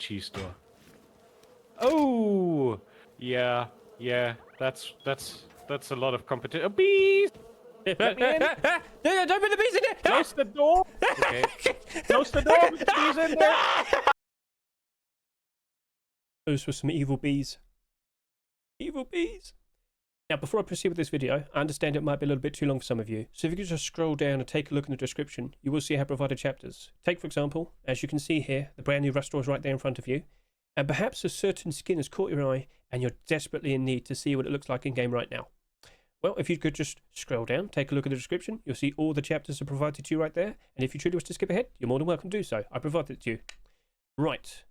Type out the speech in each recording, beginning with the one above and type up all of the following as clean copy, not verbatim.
cheese store. Oh, yeah, that's a lot of competition. Bees! Let me in! No, don't put the bees in there! Close the door! Okay. Close the door with the bees in there! Those were some evil bees. Evil bees! Now, before I proceed with this video, I understand it might be a little bit too long for some of you, so if you could just scroll down and take a look in the description, you will see how I provided chapters. Take, for example, as you can see here, the brand new Rust store is right there in front of you, and perhaps a certain skin has caught your eye, and you're desperately in need to see what it looks like in-game right now. Well, if you could just scroll down, take a look at the description, you'll see all the chapters are provided to you right there, and if you truly wish to skip ahead, you're more than welcome to do so. I provided it to you. Right.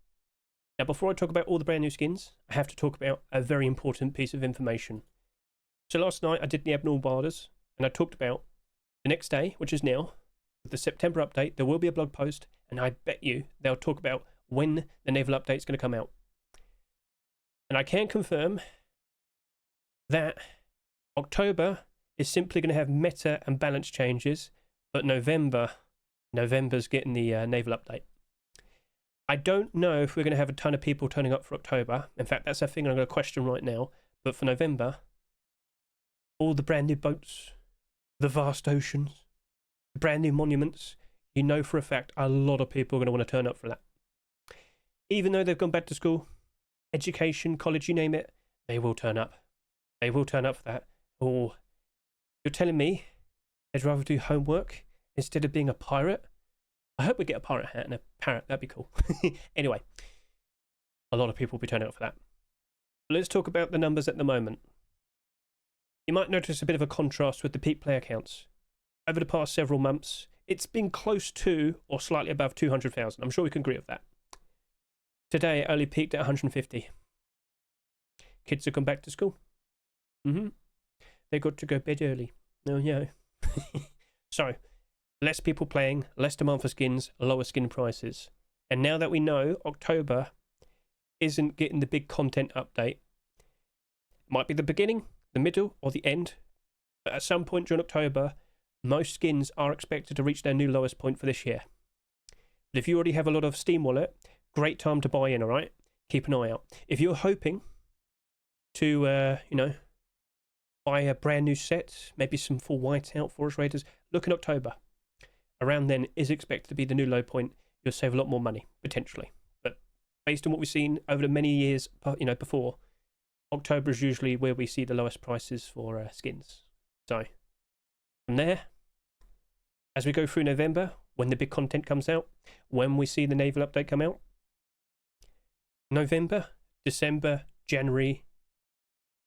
Now, before I talk about all the brand new skins, I have to talk about a very important piece of information. So last night I did the abnormal barders, and I talked about the next day, which is now, with the September update, there will be a blog post, and I bet you they'll talk about when the NAVAL update is going to come out. And I can confirm that October is simply going to have meta and balance changes, but November's getting the NAVAL update. I don't know if we're going to have a ton of people turning up for October. In fact, that's a thing I'm going to question right now. But for November, all the brand new boats, the vast oceans, the brand new monuments, you know for a fact a lot of people are going to want to turn up for that. Even though they've gone back to school, education, college, you name it, they will turn up. They will turn up for that. Or you're telling me they'd rather do homework instead of being a pirate? I hope we get a pirate hat and a parrot. That'd be cool. Anyway, a lot of people will be turning up for that. Let's talk about the numbers at the moment. You might notice a bit of a contrast with the peak player counts. Over the past several months, it's been close to or slightly above 200,000. I'm sure we can agree with that. Today, it only peaked at 150. Kids have gone back to school. They got to go bed early. Oh, yeah. So, less people playing, less demand for skins, lower skin prices. And now that we know October isn't getting the big content update, might be the beginning, the middle, or the end. But at some point during October, most skins are expected to reach their new lowest point for this year. But if you already have a lot of Steam Wallet, great time to buy in, alright? Keep an eye out. If you're hoping to, buy a brand new set, maybe some full whiteout Forest Raiders, look in October. Around then is expected to be the new low point. You'll save a lot more money, potentially. But based on what we've seen over the many years, before, October is usually where we see the lowest prices for skins. So, from there, as we go through November, when the big content comes out, when we see the NAVAL update come out, November, December, January,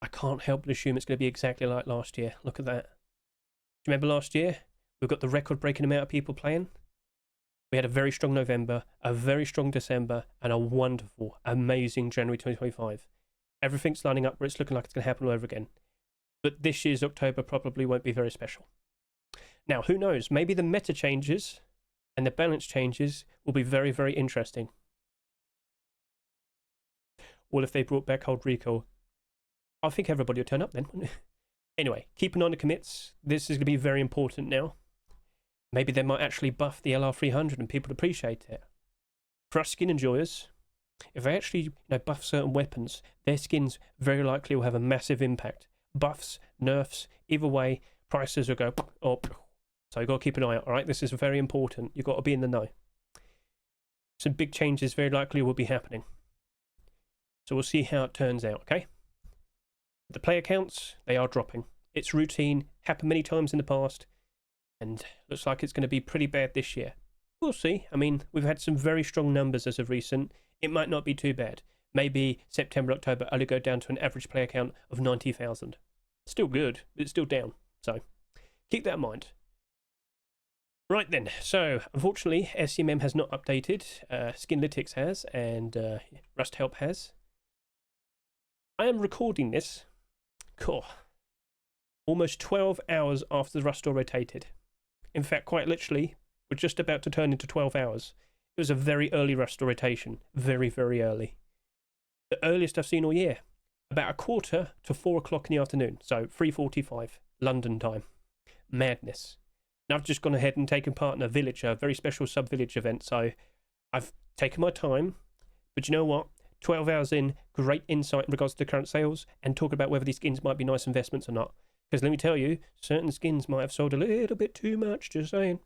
I can't help but assume it's going to be exactly like last year. Look at that. Do you remember last year? We've got the record-breaking amount of people playing. We had a very strong November, a very strong December, and a wonderful, amazing January 2025. Everything's lining up where it's looking like it's going to happen all over again. But this year's October probably won't be very special. Now, who knows? Maybe the meta changes and the balance changes will be very, very interesting. Well, if they brought back old Recall, I think everybody will turn up then. Anyway, keep an eye on the commits. This is going to be very important now. Maybe they might actually buff the LR300 and people appreciate it. For us skin enjoyers, if they actually buff certain weapons, their skins very likely will have a massive impact. Buffs, nerfs, either way, prices will go up. So you've got to keep an eye out, alright? This is very important. You've got to be in the know. Some big changes very likely will be happening. So we'll see how it turns out, okay? The player counts, they are dropping. It's routine, happened many times in the past, and looks like it's going to be pretty bad this year. We'll see. I mean, we've had some very strong numbers as of recent. It might not be too bad. Maybe September, October only go down to an average player count of 90,000. Still good, but it's still down. So, keep that in mind. Right then, so unfortunately, SCMM has not updated. Skinlytics has, and Rust Help has. I am recording this. Cool. Almost 12 hours after the Rust store rotated. In fact, quite literally, we're just about to turn into 12 hours. It was a very early Rust store rotation. Very, very early. The earliest I've seen all year. About 1/4 to 4 o'clock in the afternoon. So 3:45 London time. Madness. And I've just gone ahead and taken part in a village, a very special sub-village event. So I've taken my time But you know what? 12 hours in, great insight in regards to the current sales, and talk about whether these skins might be nice investments or not. Because let me tell you, certain skins might have sold a little bit too much, just saying.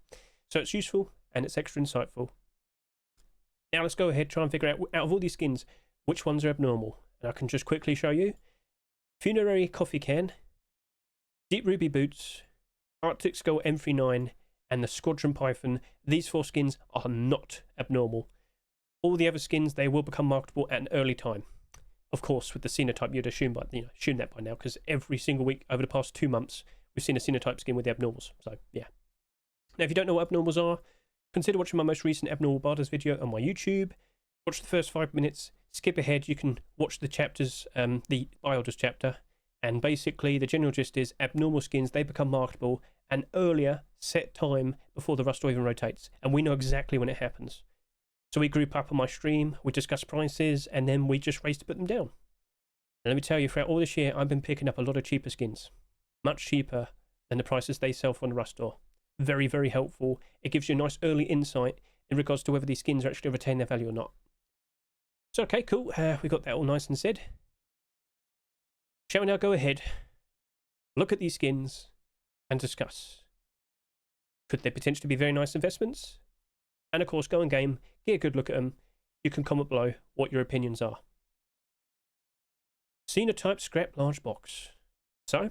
So it's useful, and it's extra insightful. Now let's go ahead, try and figure out of all these skins, which ones are abnormal. And I can just quickly show you. Funerary Coffee Can, Deep Ruby Boots, Arctic Skull M39, and the Squadron Python. These 4 skins are not abnormal. All the other skins, they will become marketable at an early time. Of course, with the Sinotype, you'd assume that by now, because every single week over the past 2 months, we've seen a Sinotype skin with the abnormals. So, yeah. Now, if you don't know what abnormals are, consider watching my most recent Abnormal Barders video on my YouTube. Watch the first 5 minutes, skip ahead, you can watch the chapters, the Biolders chapter, and basically the general gist is abnormal skins, they become marketable an earlier set time before the rust even rotates, and we know exactly when it happens. So we group up on my stream, we discuss prices, and then we just race to put them down. And let me tell you, throughout all this year, I've been picking up a lot of cheaper skins. Much cheaper than the prices they sell for on the Rust store. Very, very helpful. It gives you a nice early insight in regards to whether these skins are actually retain their value or not. So, okay, cool. We got that all nice and said. Shall we now go ahead, look at these skins, and discuss? Could they potentially be very nice investments? And of course, go in game, get a good look at them. You can comment below what your opinions are. Sinotype Scrap Large Box. So,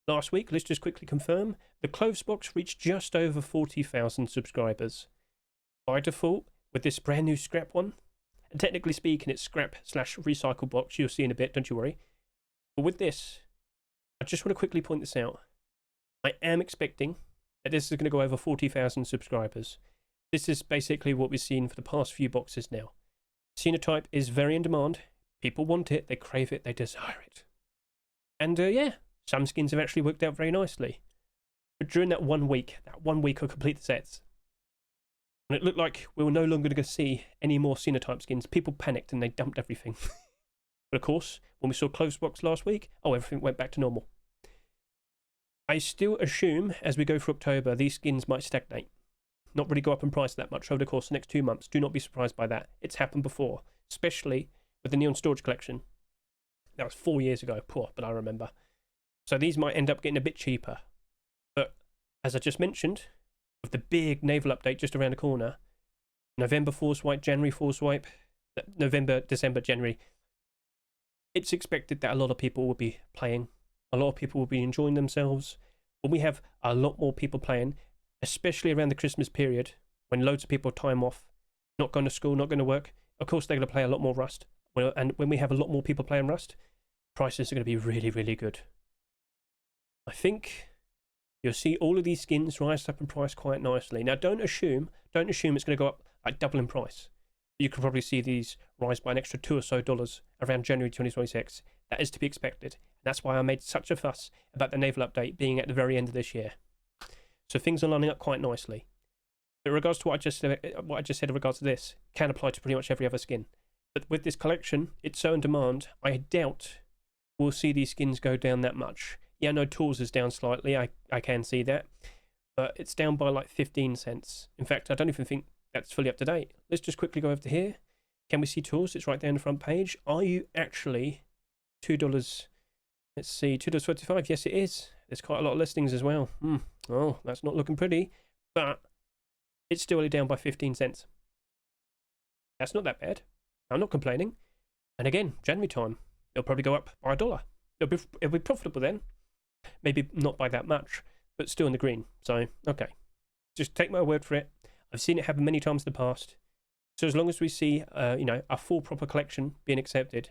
last week, let's just quickly confirm, the Clothes Box reached just over 40,000 subscribers. By default, with this brand new scrap one, and technically speaking, it's scrap/recycle box, you'll see in a bit, don't you worry. But with this, I just want to quickly point this out. I am expecting that this is going to go over 40,000 subscribers. This is basically what we've seen for the past few boxes now. Sinotype is very in demand. People want it, they crave it, they desire it. And yeah, some skins have actually worked out very nicely. But during that 1 week of complete sets, when it looked like we were no longer going to see any more Sinotype skins, people panicked and they dumped everything. But of course, when we saw Clothes Box last week, everything went back to normal. I still assume, as we go through October, these skins might stagnate. Not really go up in price that much over the course of the next 2 months. Do not be surprised by that. It's happened before, especially with the Neon Storage Collection. That was 4 years ago, but I remember. So these might end up getting a bit cheaper. But as I just mentioned, with the big NAVAL update just around the corner, November Force Wipe, January Force Wipe, November, December, January, it's expected that a lot of people will be playing. A lot of people will be enjoying themselves. When we have a lot more people playing, especially around the Christmas period, when loads of people have time off, not going to school, not going to work, of course they're going to play a lot more Rust. And when we have a lot more people playing Rust, prices are going to be really, really good. I think you'll see all of these skins rise up in price quite nicely. Now, don't assume it's going to go up like double in price. You could probably see these rise by an extra $2 or so around January 2026. That is to be expected. And that's why I made such a fuss about the NAVAL update being at the very end of this year. So things are lining up quite nicely. In regards to what I just said in regards to this, can apply to pretty much every other skin. But with this collection, it's so in demand, I doubt we'll see these skins go down that much. Yeah, no, tools is down slightly, I can see that. But it's down by like 15 cents. In fact, I don't even think that's fully up to date. Let's just quickly go over to here. Can we see tools? It's right there on the front page. Are you actually $2? Let's see, $2.25. Yes, it is. There's quite a lot of listings as well. Oh, that's not looking pretty. But it's still only down by 15 cents. That's not that bad. I'm not complaining. And again, January time, it'll probably go up by $1. It'll be profitable then. Maybe not by that much, but still in the green. So, okay. Just take my word for it. I've seen it happen many times in the past. So as long as we see, a full proper collection being accepted,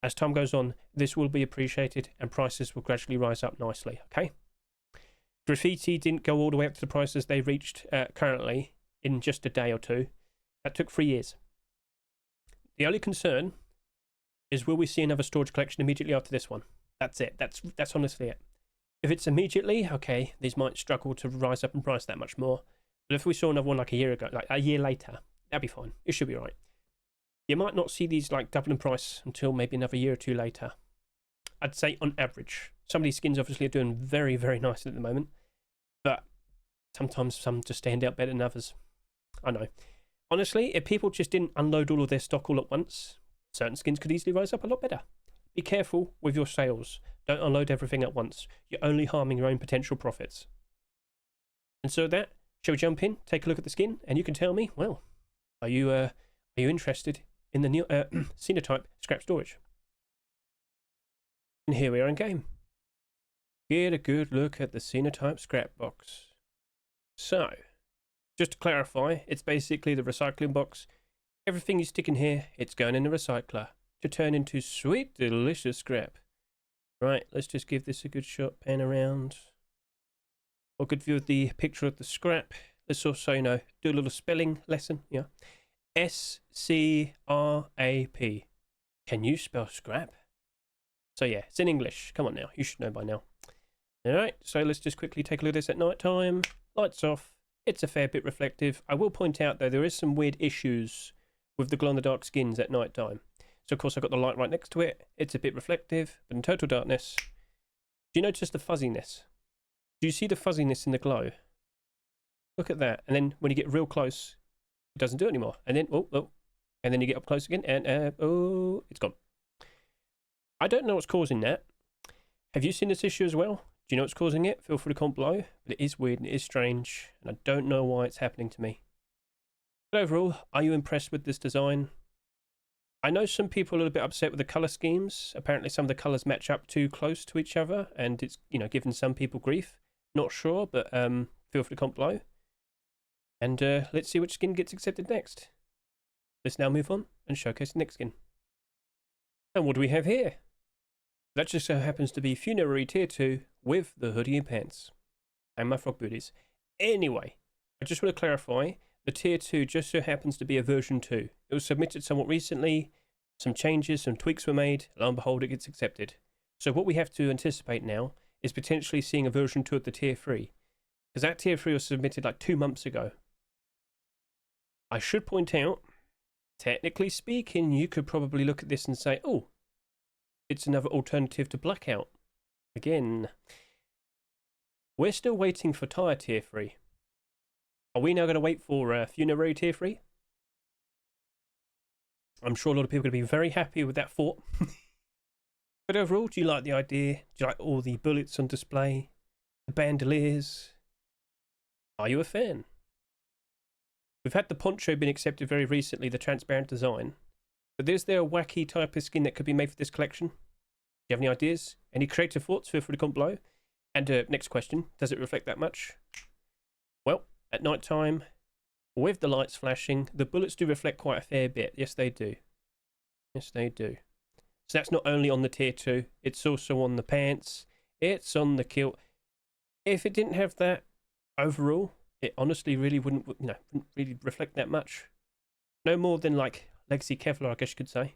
as time goes on, this will be appreciated and prices will gradually rise up nicely, okay? Graffiti didn't go all the way up to the prices they reached currently in just a day or two. That took 3 years. The only concern is, will we see another storage collection immediately after this one? That's it. That's honestly it. If it's immediately, okay, these might struggle to rise up in price that much more. But if we saw another one like a year ago, like a year later, that'd be fine. It should be right. You might not see these like double in price until maybe another year or two later. I'd say on average. Some of these skins obviously are doing very, very nicely at the moment. But sometimes some just stand out better than others. I know. Honestly, if people just didn't unload all of their stock all at once, certain skins could easily rise up a lot better. Be careful with your sales. Don't unload everything at once. You're only harming your own potential profits. And so that, shall we jump in, take a look at the skin, and you can tell me, well, are you interested in the new Sinotype scrap storage? And here we are in game. Get a good look at the Sinotype scrap box. So, just to clarify, it's basically the recycling box. Everything you stick in here, it's going in the recycler to turn into sweet, delicious scrap. Right, let's just give this a good shot, pan around. A good view of the picture of the scrap. Let's also, do a little spelling lesson. Yeah, S-C-R-A-P. Can you spell scrap? So yeah, it's in English. Come on now, you should know by now. Alright, so let's just quickly take a look at this at night time. Lights off. It's a fair bit reflective. I will point out, though, there is some weird issues with the glow-in-the-dark skins at night time. So, of course, I've got the light right next to it. It's a bit reflective, but in total darkness. Do you notice the fuzziness? Do you see the fuzziness in the glow? Look at that. And then when you get real close, it doesn't do it anymore. And then, oh. And then you get up close again, and, oh, it's gone. I don't know what's causing that. Have you seen this issue as well? Do you know what's causing it? Feel free to comment below. But it is weird and it is strange, and I don't know why it's happening to me. But overall, are you impressed with this design? I know some people are a little bit upset with the colour schemes. Apparently some of the colours match up too close to each other, and it's, giving some people grief. Not sure, but feel free to comment below. And let's see which skin gets accepted next. Let's now move on and showcase the next skin. And what do we have here? That just so happens to be Funerary Tier 2 with the hoodie and pants. And my frog booties. Anyway, I just want to clarify, the Tier 2 just so happens to be a version 2. It was submitted somewhat recently, some changes, some tweaks were made, lo and behold it gets accepted. So what we have to anticipate now is potentially seeing a version 2 of the Tier 3. Because that Tier 3 was submitted like 2 months ago. I should point out, technically speaking, you could probably look at this and say, oh, it's another alternative to Blackout. Again, we're still waiting for Tire Tier 3. Are we now going to wait for Funerary Tier 3? I'm sure a lot of people are going to be very happy with that thought. But overall, do you like the idea? Do you like all the bullets on display? The bandoliers? Are you a fan? We've had the poncho been accepted very recently, the transparent design. But is there a wacky type of skin that could be made for this collection? Do you have any ideas? Any creative thoughts? Feel free to comment below. And next question, does it reflect that much? Well, at night time, with the lights flashing, the bullets do reflect quite a fair bit. Yes, they do. Yes, they do. So that's not only on the Tier 2, it's also on the pants, it's on the kilt. If it didn't have that, overall, it honestly really wouldn't really reflect that much. No more than like Legacy Kevlar, I guess you could say.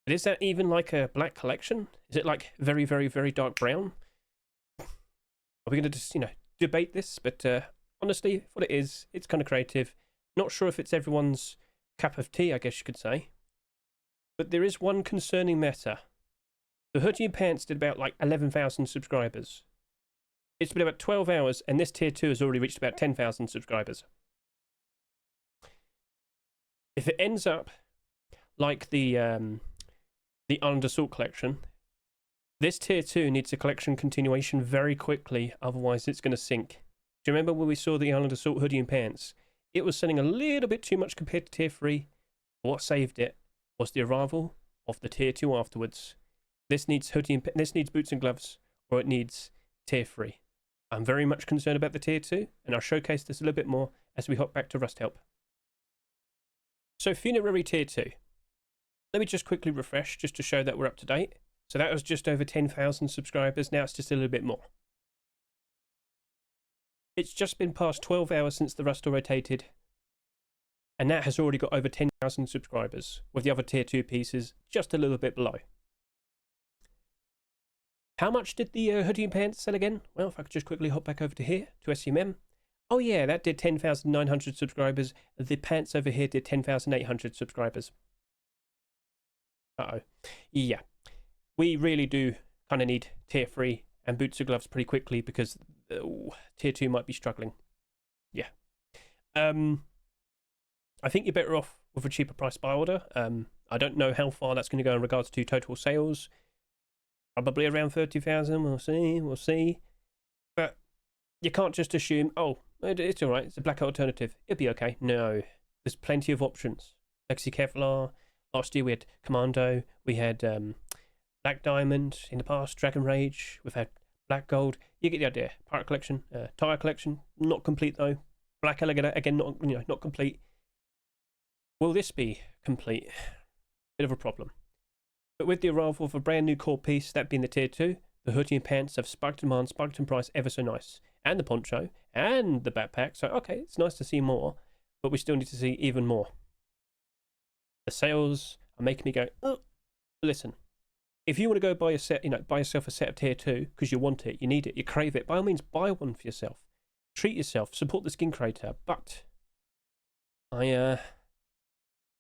But is that even like a black collection? Is it like very, very, very dark brown? Are we going to just, debate this? But honestly, what it is, it's kind of creative. Not sure if it's everyone's cup of tea, I guess you could say. But there is one concerning matter. The hoodie and pants did about like 11,000 subscribers. It's been about 12 hours, and this Tier 2 has already reached about 10,000 subscribers. If it ends up like the Island Assault collection, this Tier 2 needs a collection continuation very quickly, otherwise it's going to sink. Do you remember when we saw the Island Assault hoodie and pants? It was selling a little bit too much compared to Tier 3. What saved it was the arrival of the Tier 2 afterwards. This needs this needs boots and gloves, or it needs Tier 3. I'm very much concerned about the Tier 2, and I'll showcase this a little bit more as we hop back to Rust Help. So, Funerary Tier 2. Let me just quickly refresh, just to show that we're up to date. So that was just over 10,000 subscribers, now it's just a little bit more. It's just been past 12 hours since the Rust rotated, and that has already got over 10,000 subscribers, with the other Tier 2 pieces just a little bit below. How much did the hoodie and pants sell again? Well, if I could just quickly hop back over to here, to SCMM. Oh yeah, that did 10,900 subscribers. The pants over here did 10,800 subscribers. Uh-oh. Yeah. We really do kind of need Tier 3 and boots and gloves pretty quickly because Tier 2 might be struggling. Yeah. I think you're better off with a cheaper price buy order. I don't know how far that's going to go in regards to total sales. Probably around 30,000. We'll see. But you can't just assume, oh, it's all right. It's a black alternative. It'll be okay. No, there's plenty of options. Legacy Kevlar. Last year we had Commando. We had Black Diamond in the past. Dragon Rage. We've had Black Gold. You get the idea. Pirate Collection. Tire Collection. Not complete though. Black Alligator. Again, not complete. Will this be complete? Bit of a problem. But with the arrival of a brand new core piece, that being the Tier 2, the hoodie and pants have spiked in demand, spiked in price ever so nice. And the poncho, and the backpack. So, okay, it's nice to see more, but we still need to see even more. The sales are making me go, oh, listen, if you want to go buy a set, buy yourself a set of Tier 2 because you want it, you need it, you crave it, by all means, buy one for yourself. Treat yourself, support the skin creator, but I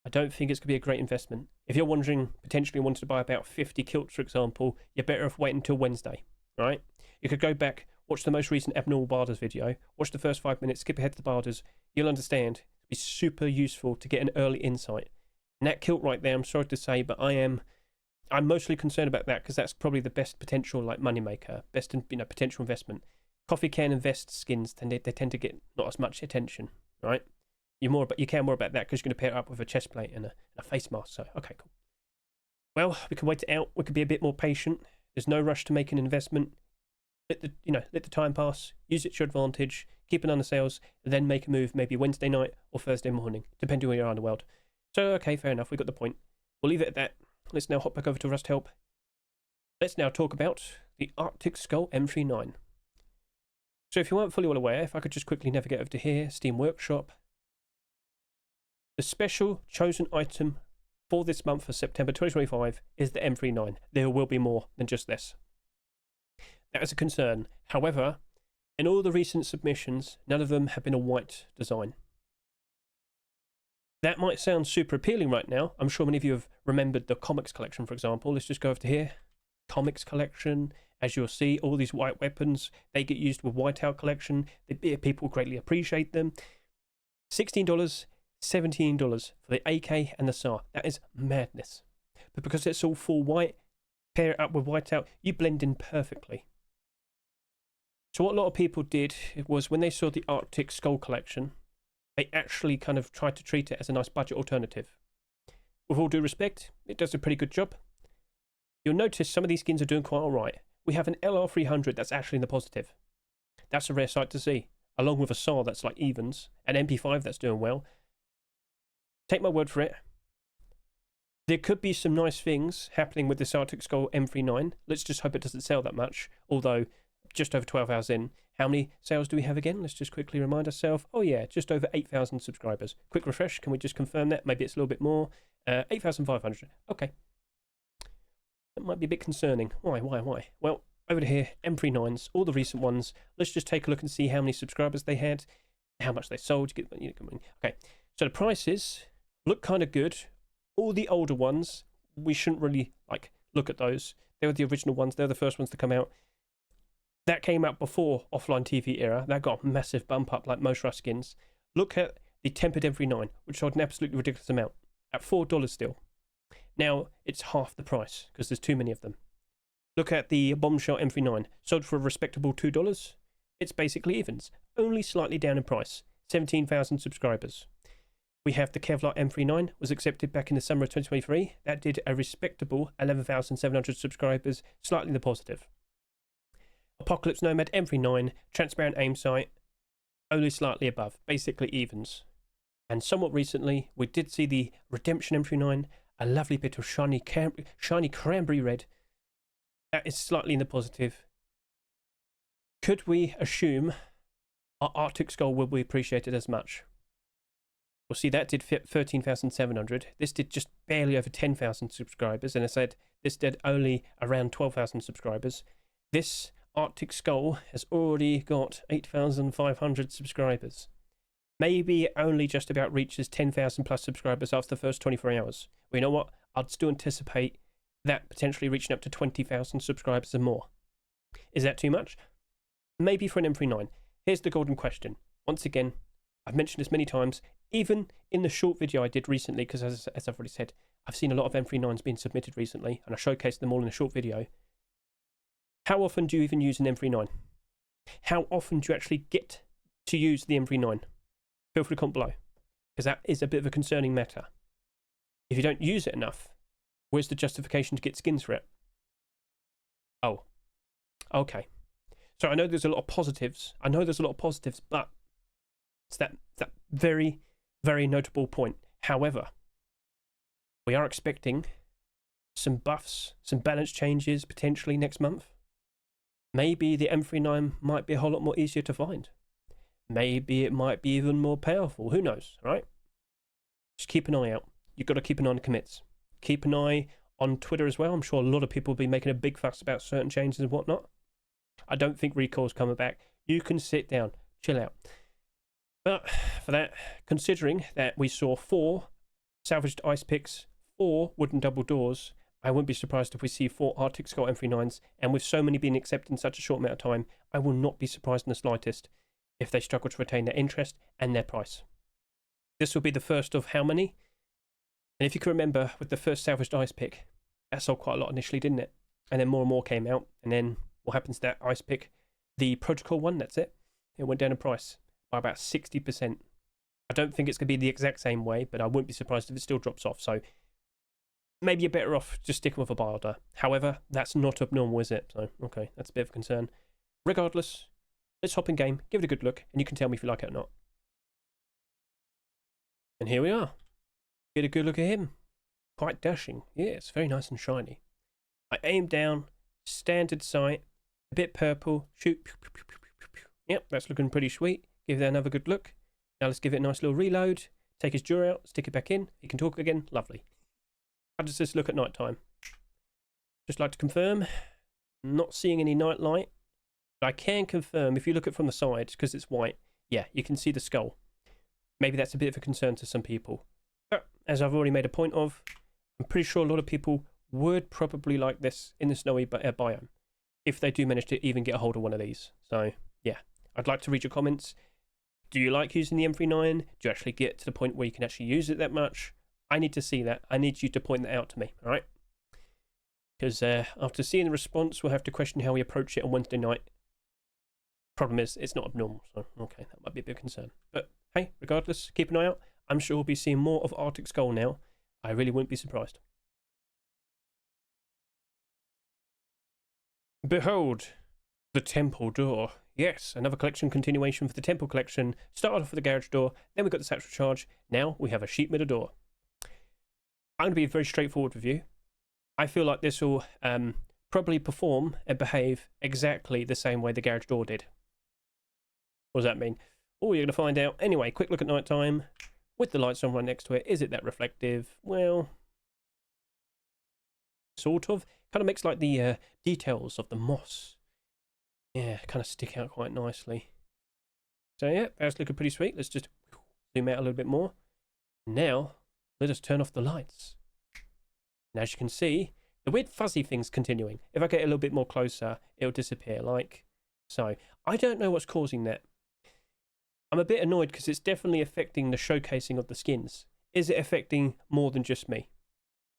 don't think it's going to be a great investment. If you're potentially wanting to buy about 50 kilts, for example, you're better off waiting until Wednesday, right? You could go back, watch the most recent Abnormal Barders video, watch the first 5 minutes, skip ahead to the Barders. You'll understand. It'll be super useful to get an early insight. And that kilt right there, I'm sorry to say, but I'm mostly concerned about that because that's probably the best potential moneymaker, best potential investment. Coffee can and vest skins, they tend to get not as much attention, right? You care more about that because you're going to pair it up with a chest plate and a face mask. So, okay, cool. Well, we can wait it out. We can be a bit more patient. There's no rush to make an investment. Let the time pass. Use it to your advantage. Keep an eye on the sales. Then make a move maybe Wednesday night or Thursday morning, depending where you are in the world. So, okay, fair enough. We got the point. We'll leave it at that. Let's now hop back over to Rust Help. Let's now talk about the Arctic Skull M39. So, if you weren't fully well aware, if I could just quickly navigate over to here, Steam Workshop. The special chosen item for this month for September 2025 is the M39. There will be more than just this. That is a concern. However, in all the recent submissions, none of them have been a white design. That might sound super appealing right now. I'm sure many of you have remembered the comics collection, for example. Let's just go over to here. Comics collection. As you'll see, all these white weapons, they get used with Whiteout collection. People greatly appreciate them. $16. $17 for the AK and the SAR. That is madness. But because it's all full white, pair it up with Whiteout, you blend in perfectly. So what a lot of people did was when they saw the Arctic Skull collection, they actually kind of tried to treat it as a nice budget alternative. With all due respect, it does a pretty good job. You'll notice some of these skins are doing quite alright. We have an LR300 that's actually in the positive. That's a rare sight to see, along with a SAR that's like evens, an MP5 that's doing well. Take my word for it. There could be some nice things happening with this Arctic Skull M39. Let's just hope it doesn't sell that much. Although, just over 12 hours in. How many sales do we have again? Let's just quickly remind ourselves. Oh yeah, just over 8,000 subscribers. Quick refresh. Can we just confirm that? Maybe it's a little bit more. 8,500. Okay. That might be a bit concerning. Why? Well, over to here, M39s, all the recent ones. Let's just take a look and see how many subscribers they had, how much they sold. Okay, so the prices look kind of good. All the older ones, we shouldn't really look at those. They were the original ones. They're the first ones to come out. That came out before offline TV era. That got a massive bump up like most Rust skins. Look at the Tempered M39, which sold an absolutely ridiculous amount at $4 still. Now it's half the price because there's too many of them. Look at the Bombshell M39, sold for a respectable $2. It's basically evens, only slightly down in price. 17,000 subscribers. We have the Kevlar M39, was accepted back in the summer of 2023. That did a respectable 11,700 subscribers, slightly in the positive. Apocalypse Nomad M39, transparent aim sight, only slightly above, basically evens. And somewhat recently, we did see the Redemption M39, a lovely bit of shiny cranberry red. That is slightly in the positive. Could we assume our Arctic Skull will be appreciated as much? Well, see, that did fit 13,700. This did just barely over 10,000 subscribers, and I said this did only around 12,000 subscribers. This Arctic Skull has already got 8,500 subscribers. Maybe it only just about reaches 10,000 plus subscribers after the first 24 hours. Well, you know what? I'd still anticipate that potentially reaching up to 20,000 subscribers and more. Is that too much? Maybe for an M39. Here's the golden question. Once again, I've mentioned this many times, even in the short video I did recently, because as I've already said, I've seen a lot of M39s being submitted recently, and I showcased them all in a short video. How often do you even use an M39? How often do you actually get to use the M39? Feel free to comment below, because that is a bit of a concerning matter. If you don't use it enough, where's the justification to get skins for it? Oh, okay. So I know there's a lot of positives. But it's that very, very notable point. However, we are expecting some buffs, some balance changes potentially next month. Maybe the M39 might be a whole lot more easier to find. Maybe it might be even more powerful. Who knows, right? Just keep an eye out. You've got to keep an eye on the commits. Keep an eye on Twitter as well. I'm sure a lot of people will be making a big fuss about certain changes and whatnot. I don't think recoil's coming back. You can sit down, chill out. But for that, considering that we saw 4 salvaged ice picks, 4 wooden double doors, I wouldn't be surprised if we see 4 Arctic Skull M39s, and with so many being accepted in such a short amount of time, I will not be surprised in the slightest if they struggle to retain their interest and their price. This will be the first of how many? And if you can remember, with the first salvaged ice pick, that sold quite a lot initially, didn't it? And then more and more came out, and then what happens to that ice pick? The protocol one, that's it. It went down in price by about 60%. I don't think it's going to be the exact same way, but I wouldn't be surprised if it still drops off. So maybe you're better off just sticking with a builder. However, that's not abnormal, is it? So, okay, that's a bit of a concern. Regardless, let's hop in game, give it a good look, and you can tell me if you like it or not. And here we are. Get a good look at him. Quite dashing. Yes, very nice and shiny. I aim down, standard sight, a bit purple, shoot. Yep, that's looking pretty sweet. Give that another good look. Now let's give it a nice little reload. Take his jaw out, stick it back in. He can talk again. Lovely. How does this look at night time? Just like to confirm, not seeing any night light. But I can confirm, if you look at it from the side, because it's white, yeah, you can see the skull. Maybe that's a bit of a concern to some people. But as I've already made a point of, I'm pretty sure a lot of people would probably like this in the snowy biome, if they do manage to even get a hold of one of these. So, yeah, I'd like to read your comments. Do you like using the M39? Do you actually get to the point where you can actually use it that much? I need to see that. I need you to point that out to me, all right? Because after seeing the response, we'll have to question how we approach it on Wednesday night. Problem is, it's not abnormal, so okay, that might be a bit of concern. But hey, regardless, keep an eye out. I'm sure we'll be seeing more of Arctic Skull now. I really wouldn't be surprised. Behold, the temple door. Yes, another collection continuation for the temple collection. Started off with the garage door, then we got the satchel charge. Now we have a sheet metal door. I'm going to be very straightforward with you. I feel like this will probably perform and behave exactly the same way the garage door did. What does that mean? Oh, you're going to find out. Anyway, quick look at night time. With the lights on right next to it, is it that reflective? Well, sort of. Kind of makes like the details of the moss. Yeah, kind of stick out quite nicely. So yeah, that's looking pretty sweet. Let's just zoom out a little bit more. Now, let us turn off the lights. And as you can see, the weird fuzzy thing's continuing. If I get a little bit more closer, it'll disappear like so. I don't know what's causing that. I'm a bit annoyed because it's definitely affecting the showcasing of the skins. Is it affecting more than just me?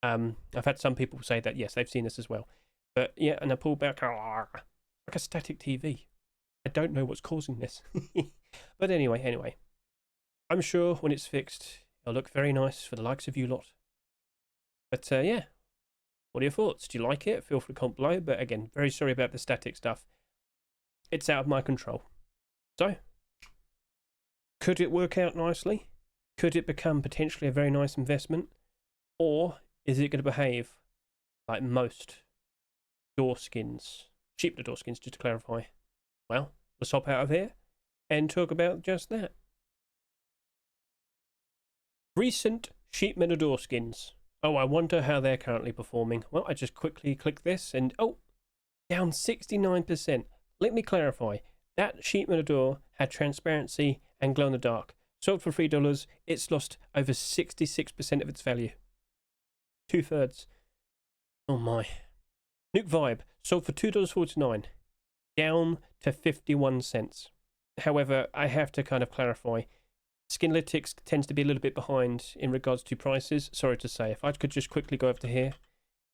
I've had some people say that, yes, they've seen this as well. But yeah, and I pull back, like a static TV. I don't know what's causing this. But anyway. I'm sure when it's fixed, it'll look very nice for the likes of you lot. But yeah, what are your thoughts? Do you like it? Feel free to comment below. But again, very sorry about the static stuff. It's out of my control. So, could it work out nicely? Could it become potentially a very nice investment? Or is it going to behave like most door skins? Sheep door skins, just to clarify. Well, let's hop out of here and talk about just that. Recent sheep metal door skins. Oh, I wonder how they're currently performing. Well, I just quickly click this and, oh, down 69%. Let me clarify. That sheep metal door had transparency and glow in the dark. Sold for $3, it's lost over 66% of its value. 2/3. Oh my. Nuke Vibe, sold for $2.49. Down to 51 cents. However, I have to kind of clarify. Skinlytics tends to be a little bit behind in regards to prices. Sorry to say. If I could just quickly go over to here,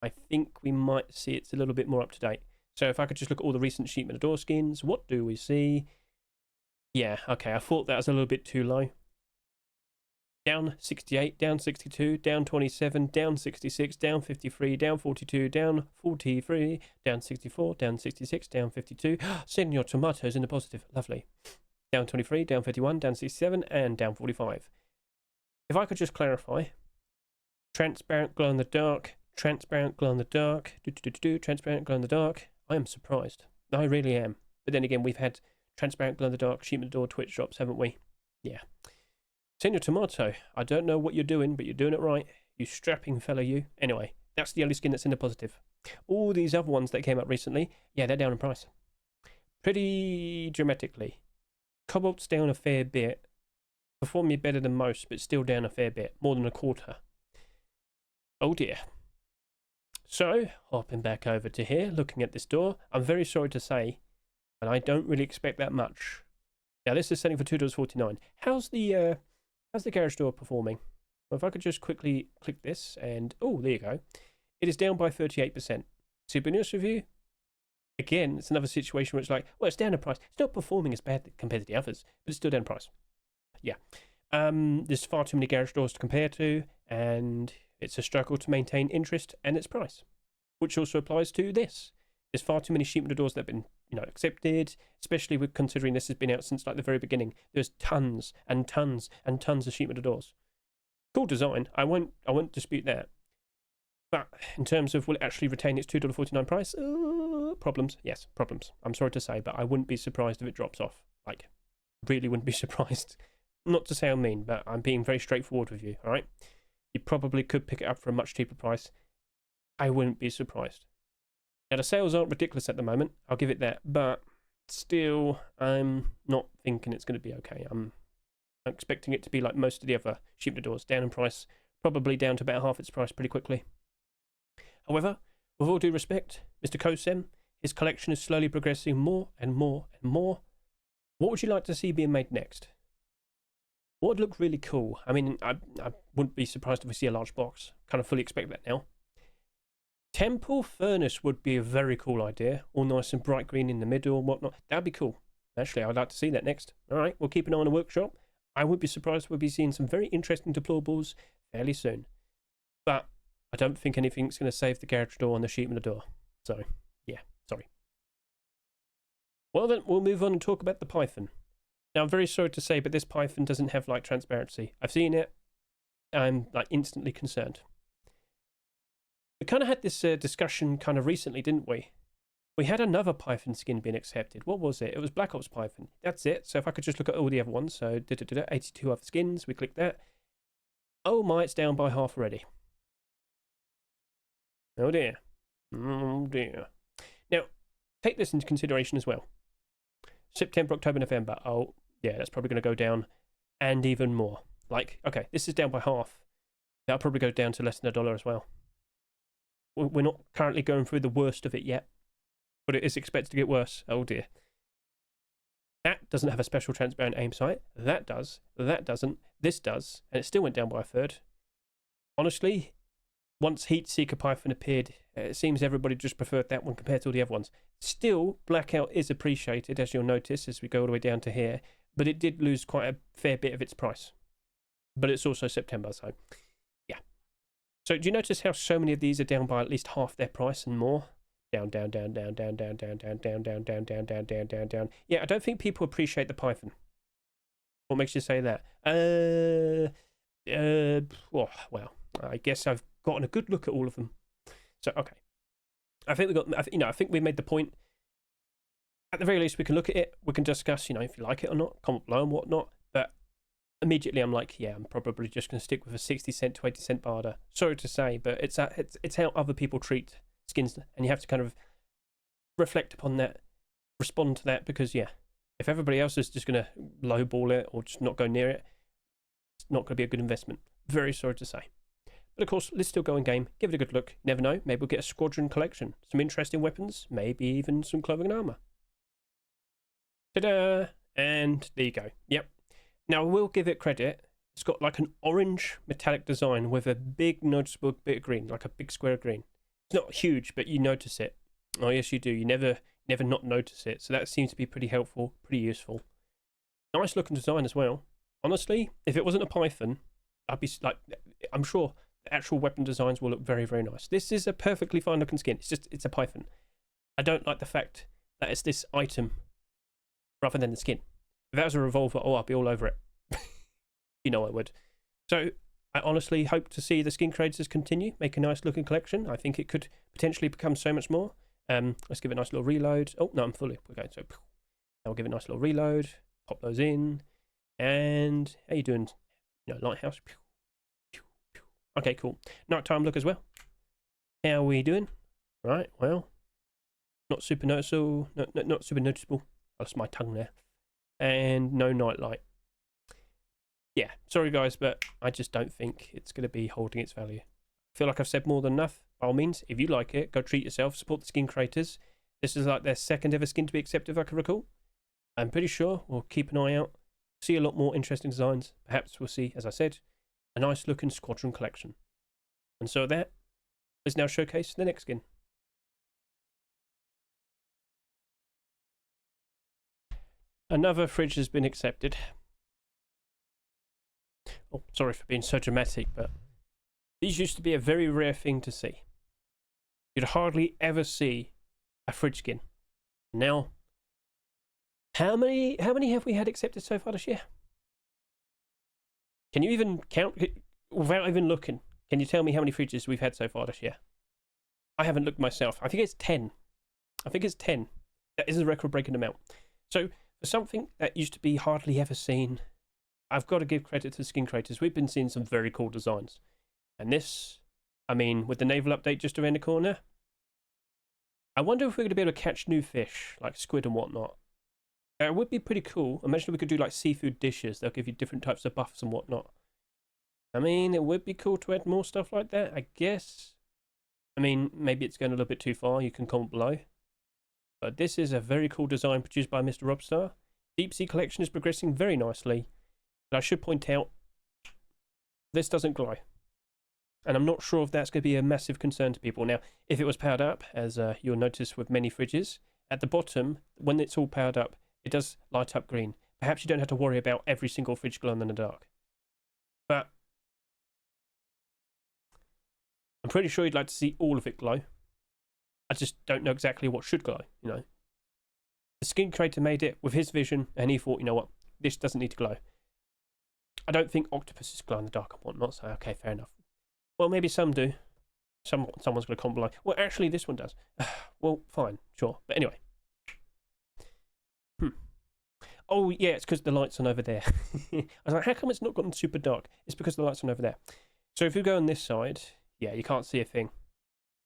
I think we might see it's a little bit more up to date. So if I could just look at all the recent Sheep Matador skins, what do we see? Yeah, okay, I thought that was a little bit too low. Down 68, down 62, down 27, down 66, down 53, down 42, down 43, down 64, down 66, down 52. Sending your tomatoes in the positive. Lovely. Down 23, down 51, down 67, and down 45. If I could just clarify. Transparent glow in the dark, transparent glow in the dark, transparent glow in the dark. I am surprised. I really am. But then again, we've had transparent glow in the dark Sheep Matador Twitch drops, haven't we? Yeah. Senor Tomato, I don't know what you're doing, but you're doing it right. You strapping fella, you. Anyway, that's the only skin that's in the positive. All these other ones that came up recently, yeah, they're down in price. Pretty dramatically. Cobalt's down a fair bit. Performing better than most, but still down a fair bit. More than a quarter. Oh dear. So, hopping back over to here, looking at this door. I'm very sorry to say, but I don't really expect that much. Now, this is selling for $2.49. How's the garage door performing? Well, if I could just quickly click this, and oh, there you go. It is down by 38%. Super honest with you. Again, it's another situation where it's like, well, it's down in price. It's not performing as bad compared to the others, but it's still down in price. Yeah. There's far too many garage doors to compare to, and it's a struggle to maintain interest and its price, which also applies to this. There's far too many Sheep Matadors that have been, accepted, especially with considering this has been out since like the very beginning. There's tons and tons and tons of Sheep Matadors. Cool design. I won't dispute that. But in terms of will it actually retain its $2.49 price? Problems. Yes, problems. I'm sorry to say, but I wouldn't be surprised if it drops off. Like, really wouldn't be surprised. Not to sound mean, but I'm being very straightforward with you, all right? You probably could pick it up for a much cheaper price. I wouldn't be surprised. Now, the sales aren't ridiculous at the moment. I'll give it that. But still, I'm not thinking it's going to be okay. I'm expecting it to be like most of the other Sheep Matadors, down in price, probably down to about half its price pretty quickly. However, with all due respect, Mr. Kosem, his collection is slowly progressing more and more and more. What would you like to see being made next? What would look really cool? I mean, I wouldn't be surprised if we see a large box. Kind of fully expect that now. Temple Furnace would be a very cool idea. All nice and bright green in the middle and whatnot. That'd be cool. Actually, I'd like to see that next. All right, we'll keep an eye on the workshop. I would be surprised if we'll be seeing some very interesting deplorables fairly soon. But I don't think anything's going to save the garage door and the Sheep Matador. So, yeah, sorry. Well then, we'll move on and talk about the Python. Now, I'm very sorry to say, but this Python doesn't have light transparency. I've seen it. I'm like instantly concerned. We kind of had this discussion kind of recently, didn't we? We had another Python skin being accepted. What was it? It was Black Ops Python. That's it. So if I could just look at all the other ones. So 82 other skins. We click that. Oh my, it's down by half already. Oh dear. Oh dear. Now, take this into consideration as well. September, October, November. Oh, yeah, that's probably going to go down and even more. Like, okay, this is down by half. That'll probably go down to less than $1 as well. We're not currently going through the worst of it yet, but it is expected to get worse. Oh dear. That doesn't have a special transparent aim sight. That does. That doesn't. This does. And it still went down by a third. Honestly, once Heatseeker Python appeared, it seems everybody just preferred that one compared to all the other ones. Still, Blackout is appreciated, as you'll notice, as we go all the way down to here, but it did lose quite a fair bit of its price. But it's also September, so yeah. So do you notice how so many of these are down by at least half their price and more? Down, down, down, down, down, down, down, down, down, down, down, down, down, down, down, down. Yeah, I don't think people appreciate the Python. What makes you say that? Well, I guess I've gotten a good look at all of them. So, okay. I think I think we made the point. At the very least, we can look at it. We can discuss, if you like it or not, comment below and whatnot. But immediately, I'm like, yeah, I'm probably just going to stick with a 60-cent to 80-cent barter. Sorry to say, but it's how other people treat skins, and you have to kind of reflect upon that, respond to that, because yeah, if everybody else is just going to lowball it or just not go near it, it's not going to be a good investment. Very sorry to say. But of course, let's still go in game, give it a good look. You never know, maybe we'll get a squadron collection, some interesting weapons, maybe even some clothing and armor. Ta-da! And there you go. Yep. Now, I will give it credit. It's got like an orange metallic design with a big noticeable bit of green, like a big square of green. It's not huge, but you notice it. Oh, yes, you do. You never not notice it. So that seems to be pretty helpful, pretty useful. Nice looking design as well. Honestly, if it wasn't a Python, I'd be like, I'm sure the actual weapon designs will look very, very nice. This is a perfectly fine looking skin. It's a Python. I don't like the fact that it's this item rather than the skin. If that was a revolver, oh, I'd be all over it. You know I would. So I honestly hope to see the skin creators continue, make a nice looking collection. I think it could potentially become so much more. Let's give it a nice little reload. Oh, no, I'm fully. Okay, so I'll give it a nice little reload. Pop those in. And how you doing? No, lighthouse. Okay, cool. Nighttime look as well. How are we doing? Right, well, not super noticeable. Not super noticeable. I lost my tongue there. And no nightlight. Yeah, sorry guys, but I just don't think it's going to be holding its value. I feel like I've said more than enough. By all means, if you like it, go treat yourself, support the skin creators. This is like their second ever skin to be accepted, if I can recall. I'm pretty sure we'll keep an eye out, see a lot more interesting designs. Perhaps we'll see, as I said, a nice looking Squadron collection. And so that is now showcase the next skin. Another fridge has been accepted. Oh, sorry for being so dramatic, but these used to be a very rare thing to see. You'd hardly ever see a fridge skin. Now, how many have we had accepted so far this year? Can you even count without even looking? Can you tell me how many fridges we've had so far this year? I haven't looked myself. I think it's 10. I think it's 10. That is a record-breaking amount. So, for something that used to be hardly ever seen, I've got to give credit to the skin creators. We've been seeing some very cool designs. And this, I mean, with the naval update just around the corner, I wonder if we're going to be able to catch new fish, like squid and whatnot. It would be pretty cool. Imagine we could do like seafood dishes. They'll give you different types of buffs and whatnot. I mean, it would be cool to add more stuff like that, I guess. I mean, maybe it's going a little bit too far. You can comment below. But this is a very cool design produced by Mr. Robstar. Deep Sea Collection is progressing very nicely. But I should point out, this doesn't glow. And I'm not sure if that's going to be a massive concern to people. Now, if it was powered up, as you'll notice with many fridges, at the bottom, when it's all powered up, it does light up green. Perhaps you don't have to worry about every single fridge glowing in the dark. But I'm pretty sure you'd like to see all of it glow. I just don't know exactly what should glow, you know. The skin creator made it with his vision, and he thought, you know what, this doesn't need to glow. I don't think octopuses glow in the dark and whatnot, so okay, fair enough. Well, maybe some do. Someone's going to comment below. Well, actually, this one does. Well, fine, sure. But anyway. Oh, yeah, it's because the light's on over there. I was like, how come it's not gotten super dark? It's because the light's on over there. So if you go on this side, yeah, you can't see a thing.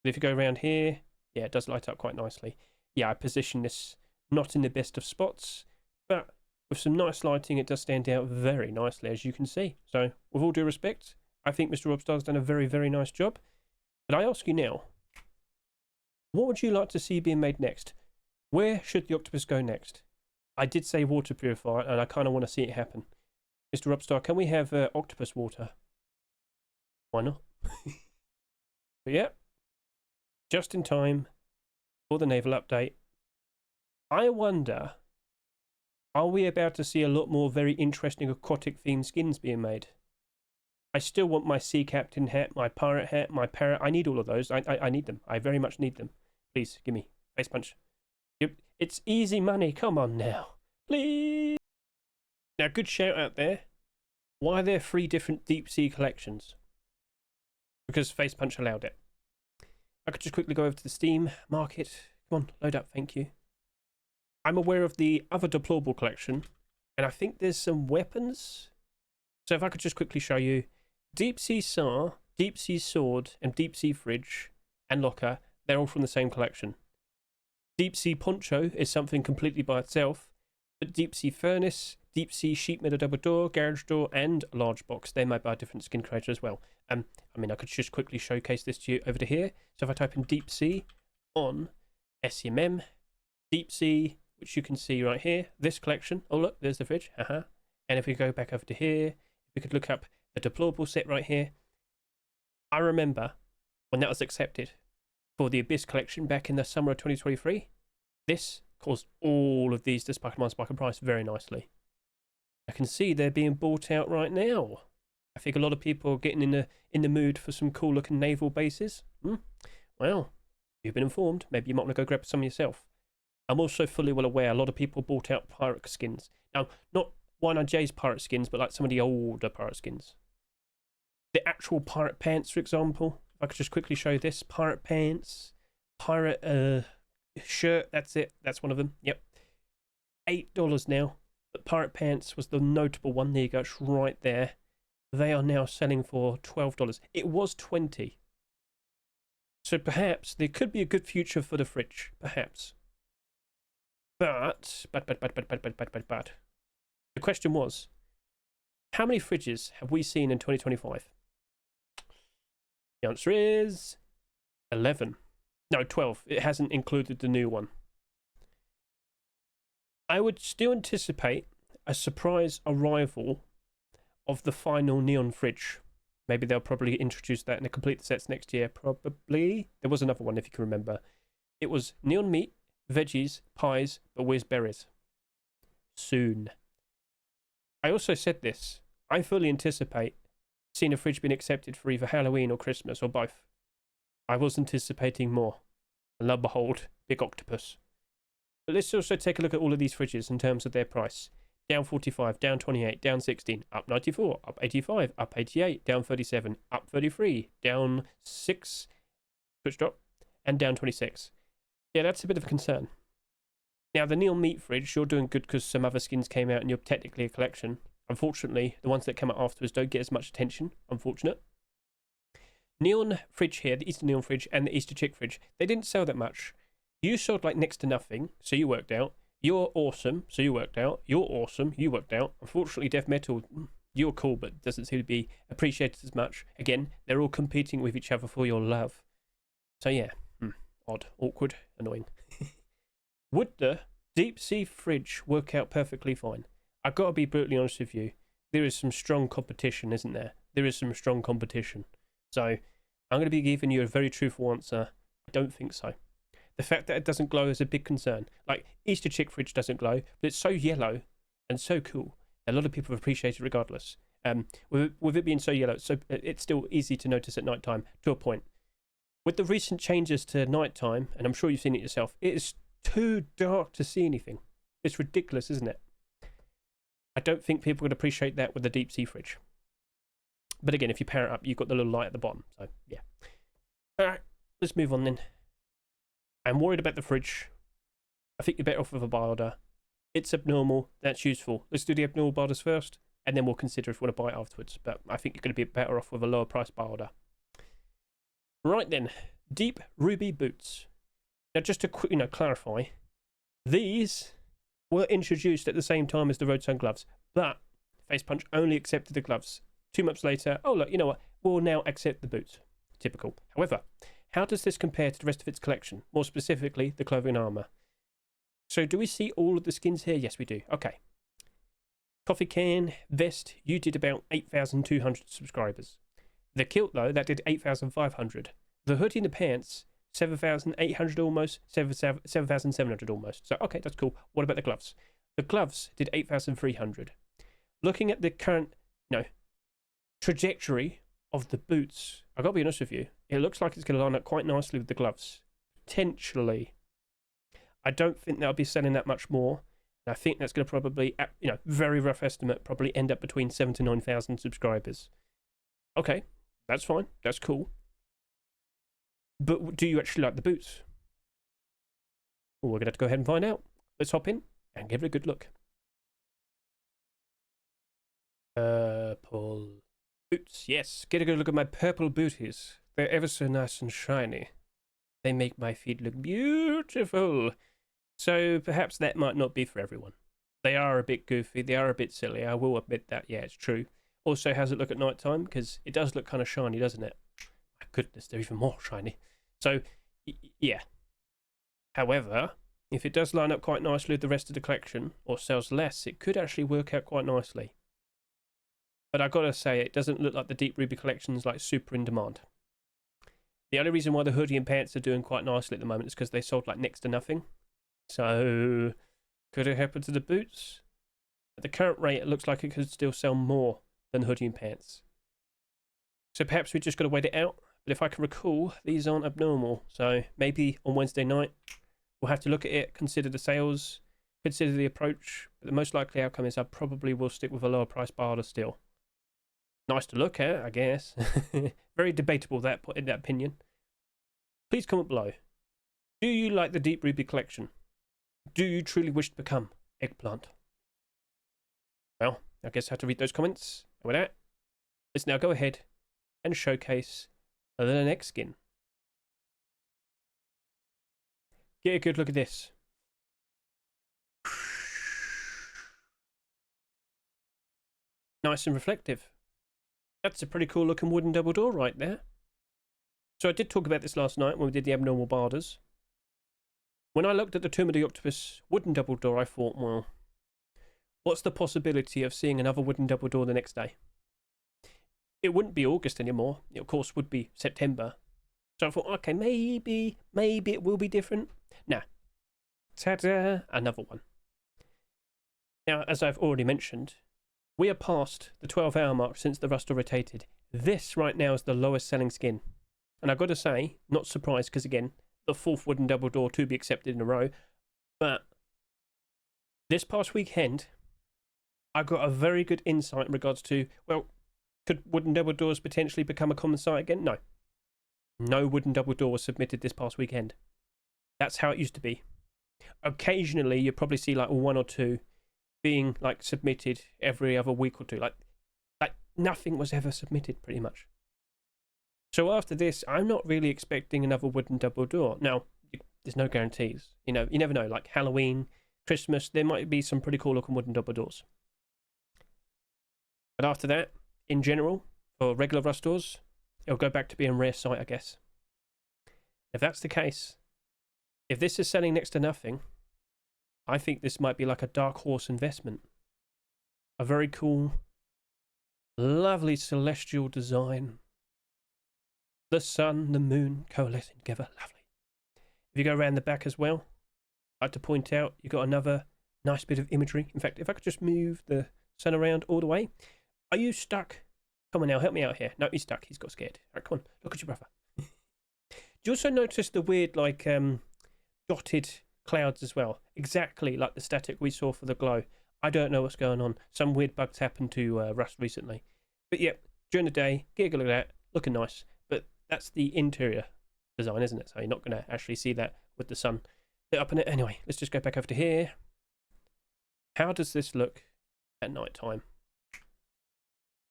But if you go around here, yeah, it does light up quite nicely. Yeah, I position this not in the best of spots, but with some nice lighting, it does stand out very nicely, as you can see. So, with all due respect, I think Mr. Robstar's done a very, very nice job. But I ask you now, what would you like to see being made next? Where should the octopus go next? I did say water purifier, and I kind of want to see it happen. Mr. Robstar, can we have octopus water? Why not? But yeah, just in time for the naval update. I wonder, are we about to see a lot more very interesting aquatic themed skins being made? I still want my sea captain hat, my pirate hat, my parrot. I need all of those. I need them. I very much need them. Please, give me. Face punch. It's easy money. Come on now. Please. Now, good shout out there. Why are there 3 different deep sea collections? Because Face Punch allowed it. I could just quickly go over to the Steam market. Come on, load up. Thank you. I'm aware of the other deplorable collection, and I think there's some weapons. So if I could just quickly show you, Deep Sea SAR, Deep Sea Sword, and Deep Sea Fridge and Locker, they're all from the same collection. Deep Sea Poncho is something completely by itself, but Deep Sea Furnace, Deep Sea Sheet Metal Double Door, Garage Door, and Large Box, they're made by a different skin creator as well. I mean, I could just quickly showcase this to you over to here. So if I type in Deep Sea on SCMM, Deep Sea, which you can see right here, this collection, oh look, there's the fridge, And if we go back over to here, we could look up the Deplorable set right here. I remember when that was accepted for the Abyss collection back in the summer of 2023. This caused all of these to spike in price very nicely. I can see they're being bought out right now. I think a lot of people are getting in the mood for some cool looking naval bases. Well, you've been informed. Maybe you might want to go grab some yourself. I'm also fully well aware a lot of people bought out pirate skins. Now, not 1IJ's pirate skins, but like some of the older pirate skins. The actual pirate pants, for example. If I could just quickly show this. Pirate pants, pirate shirt, that's it. That's one of them. Yep. $8 now. But pirate pants was the notable one. There you go. It's right there. They are now selling for $12. It was $20. So perhaps there could be a good future for the fridge. Perhaps. But. The question was, how many fridges have we seen in 2025? The answer is 11. No, 12. It hasn't included the new one. I would still anticipate a surprise arrival of the final neon fridge. Maybe they'll probably introduce that in the complete sets next year. Probably. There was another one, if you can remember. It was neon meat, veggies, pies, but where's berries? Soon. I also said this. I fully anticipate seeing a fridge being accepted for either Halloween or Christmas or both. I was anticipating more. And lo and behold, big octopus. But let's also take a look at all of these fridges in terms of their price. Down 45, down 28, down 16, up 94, up 85, up 88, down 37, up 33, down 6, switch drop, and down 26. Yeah, that's a bit of a concern. Now, the neon meat fridge, you're doing good because some other skins came out and you're technically a collection. Unfortunately, the ones that come out afterwards don't get as much attention. Unfortunate. Neon fridge here, the Easter neon fridge and the Easter chick fridge, they didn't sell that much. You sold like next to nothing, so you worked out. You're awesome, so you worked out. You're awesome, you worked out. Unfortunately, Death Metal, you're cool, but doesn't seem to be appreciated as much. Again, they're all competing with each other for your love. So yeah, odd, awkward, annoying. Would the deep sea fridge work out perfectly fine? I've got to be brutally honest with you. There is some strong competition, isn't there? There is some strong competition. So I'm going to be giving you a very truthful answer. I don't think so. The fact that it doesn't glow is a big concern. Like, Easter chick fridge doesn't glow, but it's so yellow and so cool. A lot of people appreciate it regardless. With it being so yellow, it's still easy to notice at night time to a point. With the recent changes to night time, and I'm sure you've seen it yourself, it is too dark to see anything. It's ridiculous, isn't it? I don't think people would appreciate that with the deep sea fridge. But again, if you power it up, you've got the little light at the bottom. So, yeah. Alright, let's move on then. I'm worried about the fridge. I think you're better off with a buy order. It's abnormal. That's useful. Let's do the abnormal buy orders first, and then we'll consider if we want to buy it afterwards. But I think you're going to be better off with a lower price buy order. Right then, deep ruby boots. Now, just to clarify, these were introduced at the same time as the Road Sun gloves, but Face Punch only accepted the gloves. 2 months later, oh look, you know what? We'll now accept the boots. Typical. However, how does this compare to the rest of its collection? More specifically, the clothing and armor. So, do we see all of the skins here? Yes, we do. Okay. Coffee can, vest, you did about 8,200 subscribers. The kilt, though, that did 8,500. The hoodie and the pants, 7,800 almost, 7,700 almost. So, okay, that's cool. What about the gloves? The gloves did 8,300. Looking at the current, trajectory of the boots, I've got to be honest with you, it looks like it's going to line up quite nicely with the gloves. Potentially. I don't think they'll be selling that much more. And I think that's going to probably, very rough estimate, probably end up between 7,000 to 9,000 subscribers. Okay, that's fine. That's cool. But do you actually like the boots? Well, we're going to have to go ahead and find out. Let's hop in and give it a good look. Purple boots. Yes, get a good look at my purple booties. They're ever so nice and shiny. They make my feet look beautiful. So perhaps that might not be for everyone. They are a bit goofy. They are a bit silly. I will admit that. Yeah, it's true. Also, how's it look at night time? Because it does look kind of shiny, doesn't it? My goodness, they're even more shiny. So, yeah. However, if it does line up quite nicely with the rest of the collection, or sells less, it could actually work out quite nicely. But I gotta say, it doesn't look like the Deep Ruby collection's like super in demand. The only reason why the hoodie and pants are doing quite nicely at the moment is because they sold like next to nothing. So, could it happen to the boots? At the current rate, it looks like it could still sell more than hoodie and pants. So perhaps we just got to wait it out. But if I can recall, these aren't abnormal. So maybe on Wednesday night, we'll have to look at it, consider the sales, consider the approach. But the most likely outcome is I probably will stick with a lower price barter still. Nice to look at, I guess. Very debatable in that opinion. Please comment below. Do you like the Deep Ruby collection? Do you truly wish to become Eggplant? Well, I guess I have to read those comments. And with that, let's now go ahead and showcase the next skin. Get a good look at this. Nice and reflective. That's a pretty cool looking wooden double door right there. So I did talk about this last night when we did the abnormal barders. When I looked at the Tomb of the Octopus wooden double door, I thought, well, what's the possibility of seeing another wooden double door the next day? It wouldn't be August anymore. It, of course, would be September. So I thought, okay, maybe it will be different. Nah. Ta-da! Another one. Now, as I've already mentioned, we are past the 12-hour mark since the Rust rotated. This right now is the lowest selling skin. And I've got to say, not surprised, because again, the fourth wooden double door to be accepted in a row. But this past weekend, I got a very good insight in regards to, well, could wooden double doors potentially become a common sight again? No. No wooden double door was submitted this past weekend. That's how it used to be. Occasionally, you probably see like one or two being like submitted every other week or two. Like nothing was ever submitted pretty much. So after this, I'm not really expecting another wooden double door. Now, there's no guarantees. You know, you never know. Like Halloween, Christmas, there might be some pretty cool looking wooden double doors. But after that, in general, for regular Rust doors, it'll go back to being rare sight, I guess. If that's the case, if this is selling next to nothing, I think this might be like a dark horse investment. A very cool, lovely celestial design. The sun, the moon coalescing together. Lovely. If you go around the back as well, I'd like to point out you've got another nice bit of imagery. In fact, if I could just move the sun around all the way. Are you stuck? Come on now, help me out here. No, he's stuck. He's got scared. All right, come on. Look at your brother. Do you also notice the weird, like, dotted clouds as well? Exactly like the static we saw for the glow. I don't know what's going on. Some weird bugs happened to Rust recently. But yeah, during the day, get a look at that. Looking nice. But that's the interior design, isn't it? So you're not going to actually see that with the sun lit up in it. Anyway, let's just go back over to here. How does this look at night time?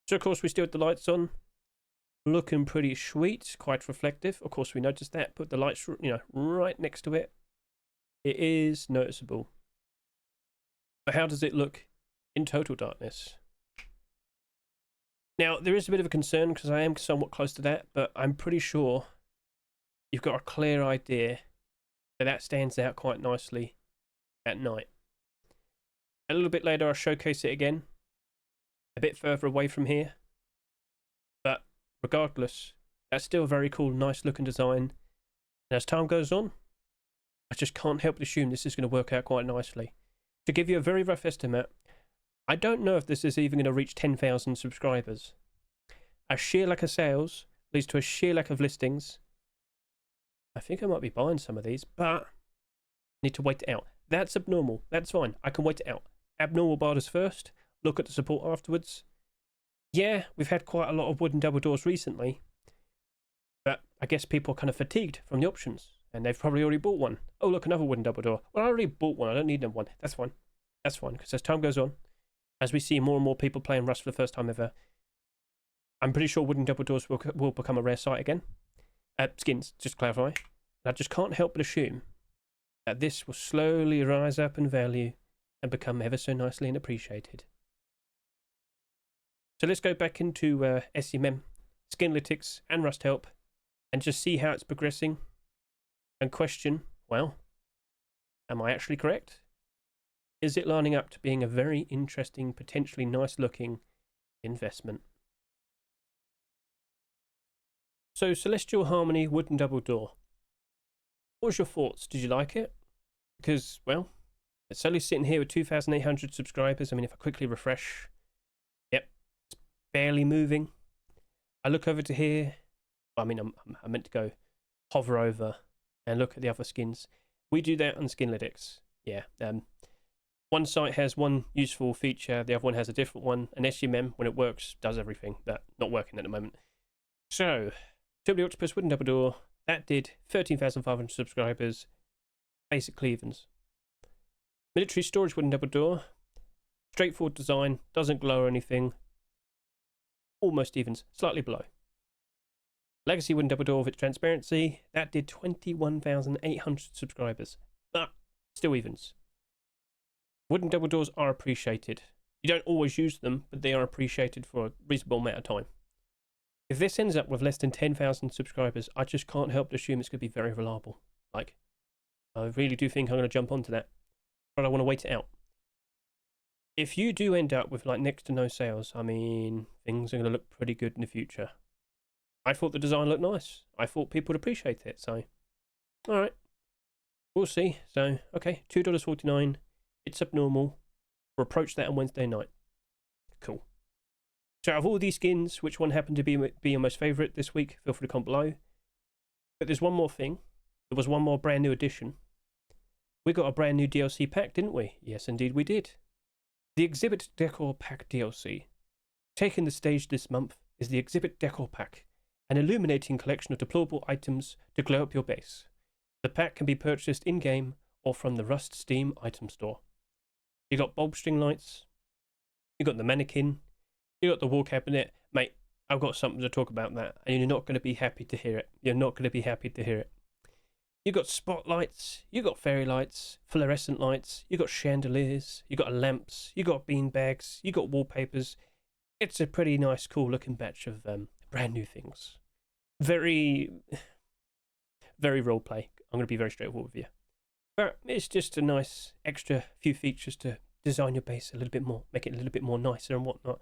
So of course we still have the lights on. Looking pretty sweet, quite reflective. Of course we noticed that. Put the lights, you know, right next to it. It is noticeable. But how does it look in total darkness? Now, there is a bit of a concern because I am somewhat close to that, but I'm pretty sure you've got a clear idea that that stands out quite nicely at night. A little bit later, I'll showcase it again, a bit further away from here. But regardless, that's still a very cool, nice looking design. And as time goes on, I just can't help but assume this is going to work out quite nicely. To give you a very rough estimate, I don't know if this is even going to reach 10,000 subscribers. A sheer lack of sales leads to a sheer lack of listings. I think I might be buying some of these, but I need to wait it out. That's abnormal. That's fine. I can wait it out. Abnormal barders first. Look at the support afterwards. Yeah, we've had quite a lot of wooden double doors recently, but I guess people are kind of fatigued from the options, and they've probably already bought one. Oh, look, another wooden double door. Well, I already bought one. I don't need another one. That's fine. That's fine, because as time goes on, as we see more and more people playing Rust for the first time ever, I'm pretty sure wooden double doors will become a rare sight again. Skins, just to clarify. And I just can't help but assume that this will slowly rise up in value and become ever so nicely and appreciated. So let's go back into SMM, Skinlytics and Rust Help and just see how it's progressing and question, well, am I actually correct? Is it lining up to being a very interesting, potentially nice looking investment. So, Celestial Harmony Wooden Double Door. What was your thoughts? Did you like it? Because, well, it's only sitting here with 2,800 subscribers. I mean, if I quickly refresh, yep, it's barely moving. I look over to here. I mean, I meant to go hover over and look at the other skins. We do that on Skinnables. Yeah. One site has one useful feature, the other one has a different one. And SUMM, when it works, does everything. But not working at the moment. So, Throwable Octopus Wooden Double Door. That did 13,500 subscribers. Basically evens. Military Storage Wooden Double Door. Straightforward design. Doesn't glow or anything. Almost evens. Slightly below. Legacy Wooden Double Door with its transparency. That did 21,800 subscribers. But still evens. Wooden Double Doors are appreciated. You don't always use them, but they are appreciated for a reasonable amount of time. If this ends up with less than 10,000 subscribers, I just can't help but assume it's going to be very reliable. Like, I really do think I'm going to jump onto that. But I want to wait it out. If you do end up with like next to no sales, I mean, things are going to look pretty good in the future. I thought the design looked nice. I thought people would appreciate it, so... Alright. We'll see. So, okay, $2.49. It's abnormal. We'll approach that on Wednesday night. Cool. So out of all these skins, which one happened to be your most favourite this week? Feel free to comment below. But there's one more thing. There was one more brand new addition. We got a brand new DLC pack, didn't we? Yes, indeed we did. The Exhibit Decor Pack DLC. Taking the stage this month is the Exhibit Decor Pack, an illuminating collection of deployable items to glow up your base. The pack can be purchased in-game or from the Rust Steam item store. You got bulb string lights. You got the mannequin. You got the wall cabinet. Mate, I've got something to talk about that, and you're not going to be happy to hear it. You're not going to be happy to hear it. You got spotlights, you got fairy lights, fluorescent lights, you got chandeliers, you got lamps, you got bean bags, you got wallpapers. It's a pretty nice, cool looking batch of brand new things. Very roleplay. I'm going to be very straightforward with you. But it's just a nice extra few features to design your base a little bit more, make it a little bit more nicer and whatnot.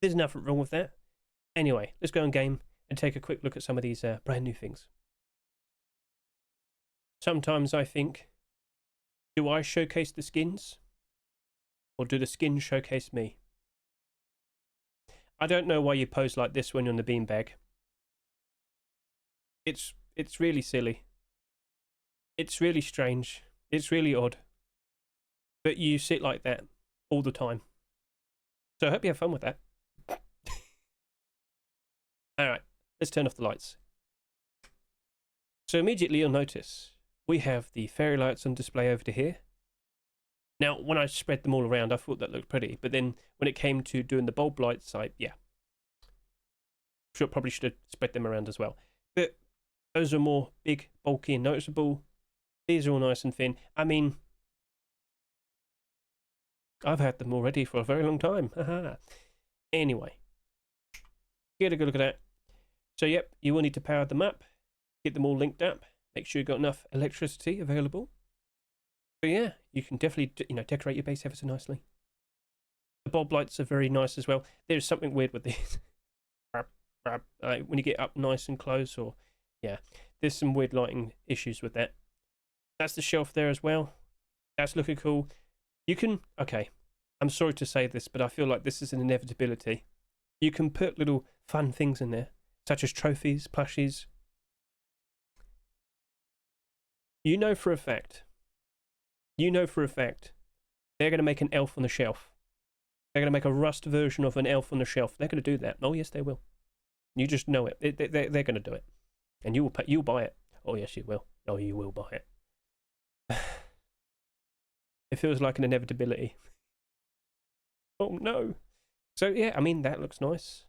There's nothing wrong with that. Anyway, let's go on game and take a quick look at some of these brand new things. Sometimes I think, do I showcase the skins? Or do the skins showcase me? I don't know why you pose like this when you're on the beanbag. It's really silly. It's really strange. It's really odd. But you sit like that all the time. So I hope you have fun with that. Alright, let's turn off the lights. So immediately you'll notice we have the fairy lights on display over to here. Now, when I spread them all around, I thought that looked pretty. But then when it came to doing the bulb lights, probably should have spread them around as well. But those are more big, bulky and noticeable. These are all nice and thin. I mean, I've had them already for a very long time. Anyway, get a good look at that. So, yep, you will need to power them up, get them all linked up, make sure you've got enough electricity available. So, yeah, you can definitely, decorate your base ever so nicely. The bulb lights are very nice as well. There's something weird with these. When you get up nice and close, or, yeah, there's some weird lighting issues with that. That's the shelf there as well. That's looking cool. You can, okay, I'm sorry to say this, but I feel like this is an inevitability. You can put little fun things in there, such as trophies, plushies. You know for a fact, they're going to make an elf on the shelf. They're going to make a Rust version of an elf on the shelf. They're going to do that. Oh, yes, they will. You just know it. They're going to do it. And you'll buy it. Oh, yes, you will. Oh, you will buy it. It feels like an inevitability. Oh, no. So, yeah, I mean, that looks nice.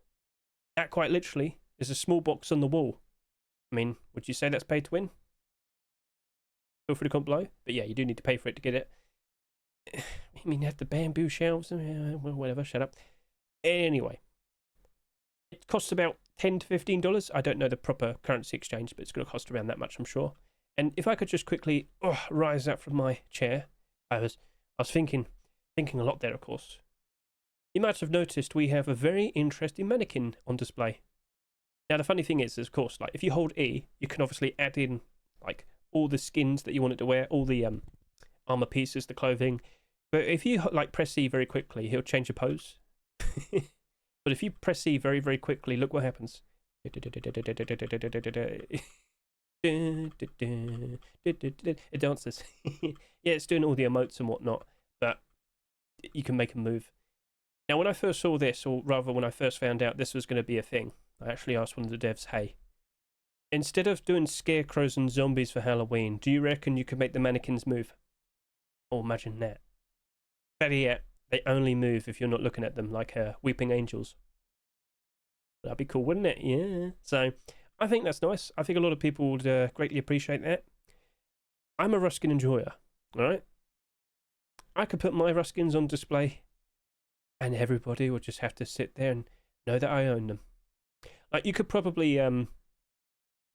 That quite literally is a small box on the wall. I mean, would you say that's pay to win? Feel free to comment below. But, yeah, you do need to pay for it to get it. I mean, you have the bamboo shelves. Well, whatever, shut up. Anyway. It costs about $10 to $15. I don't know the proper currency exchange, but it's going to cost around that much, I'm sure. And if I could just quickly rise up from my chair, I was thinking a lot there, of course. you might have noticed we have a very interesting mannequin on display. Now, the funny thing is, of course, like if you hold E, you can obviously add in like all the skins that you want it to wear, all the armor pieces, the clothing. But if you like press E very quickly, he'll change your pose. But if you press E very, very quickly, look what happens. It dances. Yeah, it's doing all the emotes and whatnot, but you can make a move. Now, when I first saw this, or rather when I first found out this was going to be a thing, I actually asked one of the devs, hey, instead of doing scarecrows and zombies for Halloween, do you reckon you could make the mannequins move? Oh, imagine that. Better yet, they only move if you're not looking at them, like weeping angels. That'd be cool, wouldn't it? Yeah. So, I think that's nice. I think a lot of people would greatly appreciate that. I'm a Ruskin enjoyer, alright? I could put my Ruskins on display, and everybody would just have to sit there and know that I own them. Like, you could probably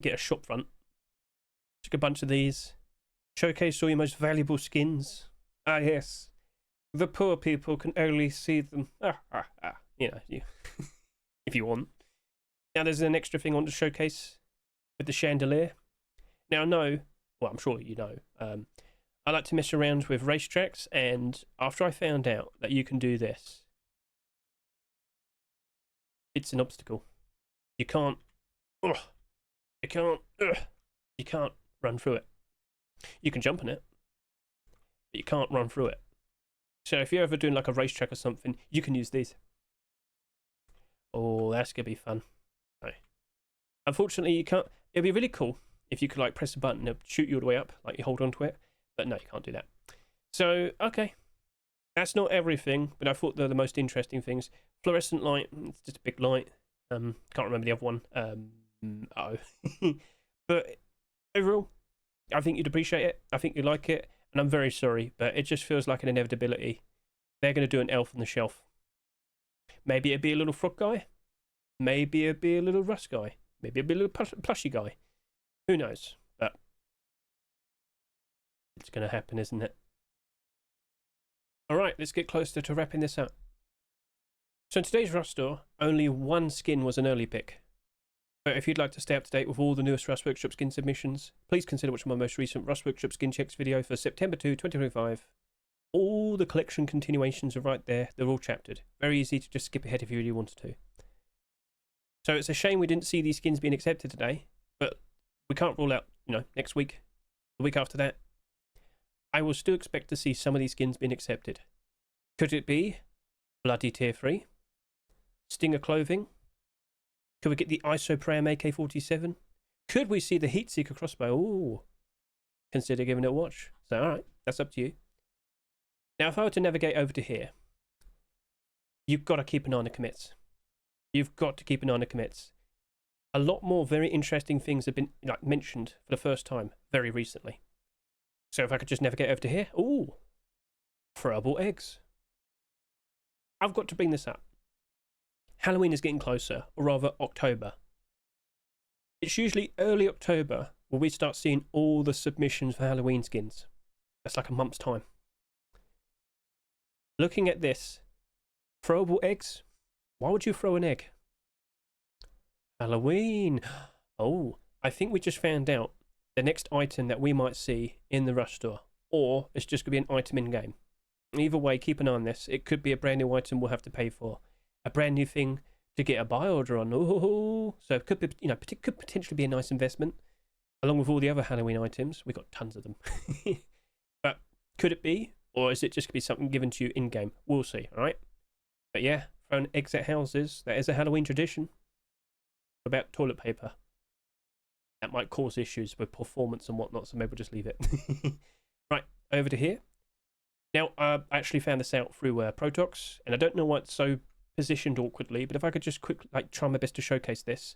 get a shop front, stick a bunch of these, showcase all your most valuable skins. Ah, yes. The poor people can only see them. You know, you if you want. Now, there's an extra thing on the showcase with the chandelier. Now, I know, well, I'm sure you know, I like to mess around with racetracks, and after I found out that you can do this, it's an obstacle. You can't, you can't run through it. You can jump on it, but you can't run through it. So if you're ever doing like a racetrack or something, you can use these. Oh, that's gonna be fun. No. Unfortunately, you can't. It'd be really cool if you could like press a button and it'll shoot you all the way up, like you hold onto it. But no, you can't do that. So, okay. That's not everything, but I thought they're the most interesting things. Fluorescent light, it's just a big light. Can't remember the other one. But overall, I think you'd appreciate it. I think you'd like it. And I'm very sorry, but it just feels like an inevitability. They're going to do an elf on the shelf. Maybe it'd be a little frog guy. Maybe it'd be a little rust guy. Maybe it'd be a little plushy guy. Who knows? But it's going to happen, isn't it? Alright, let's get closer to wrapping this up. So in today's Rust store, only one skin was an early pick. But if you'd like to stay up to date with all the newest Rust Workshop skin submissions, please consider watching my most recent Rust Workshop skin checks video for September 2, 2025. All the collection continuations are right there. They're all chaptered. Very easy to just skip ahead if you really wanted to. So it's a shame we didn't see these skins being accepted today, but we can't rule out, next week, the week after that. I will still expect to see some of these skins being accepted. Could it be Bloody Tier 3? Stinger Clothing? Could we get the Isopram AK-47? Could we see the Heatseeker crossbow? Ooh. Consider giving it a watch. So, alright, that's up to you. Now, if I were to navigate over to here, you've got to keep an eye on the commits. You've got to keep an eye on the commits. A lot more very interesting things have been mentioned for the first time very recently. So if I could just navigate over to here. Ooh. Throwable eggs. I've got to bring this up. Halloween is getting closer, or rather October. It's usually early October where we start seeing all the submissions for Halloween skins. That's like a month's time. Looking at this, throwable eggs. Why would you throw an egg? Halloween. Oh, I think we just found out the next item that we might see in the Rust store, or it's just going to be an item in game. Either way, keep an eye on this. It could be a brand new item we'll have to pay for. A brand new thing to get a buy order on. Ooh. So it could be, could potentially be a nice investment, along with all the other Halloween items. We've got tons of them. But could it be, or is it just going to be something given to you in game? We'll see. All right. But yeah, throwing eggs at houses. That is a Halloween tradition. What about toilet paper? That might cause issues with performance and whatnot, so maybe we'll just leave it. Right, over to here. Now, I actually found this out through Protox, and I don't know why it's so positioned awkwardly, but if I could just quickly try my best to showcase this.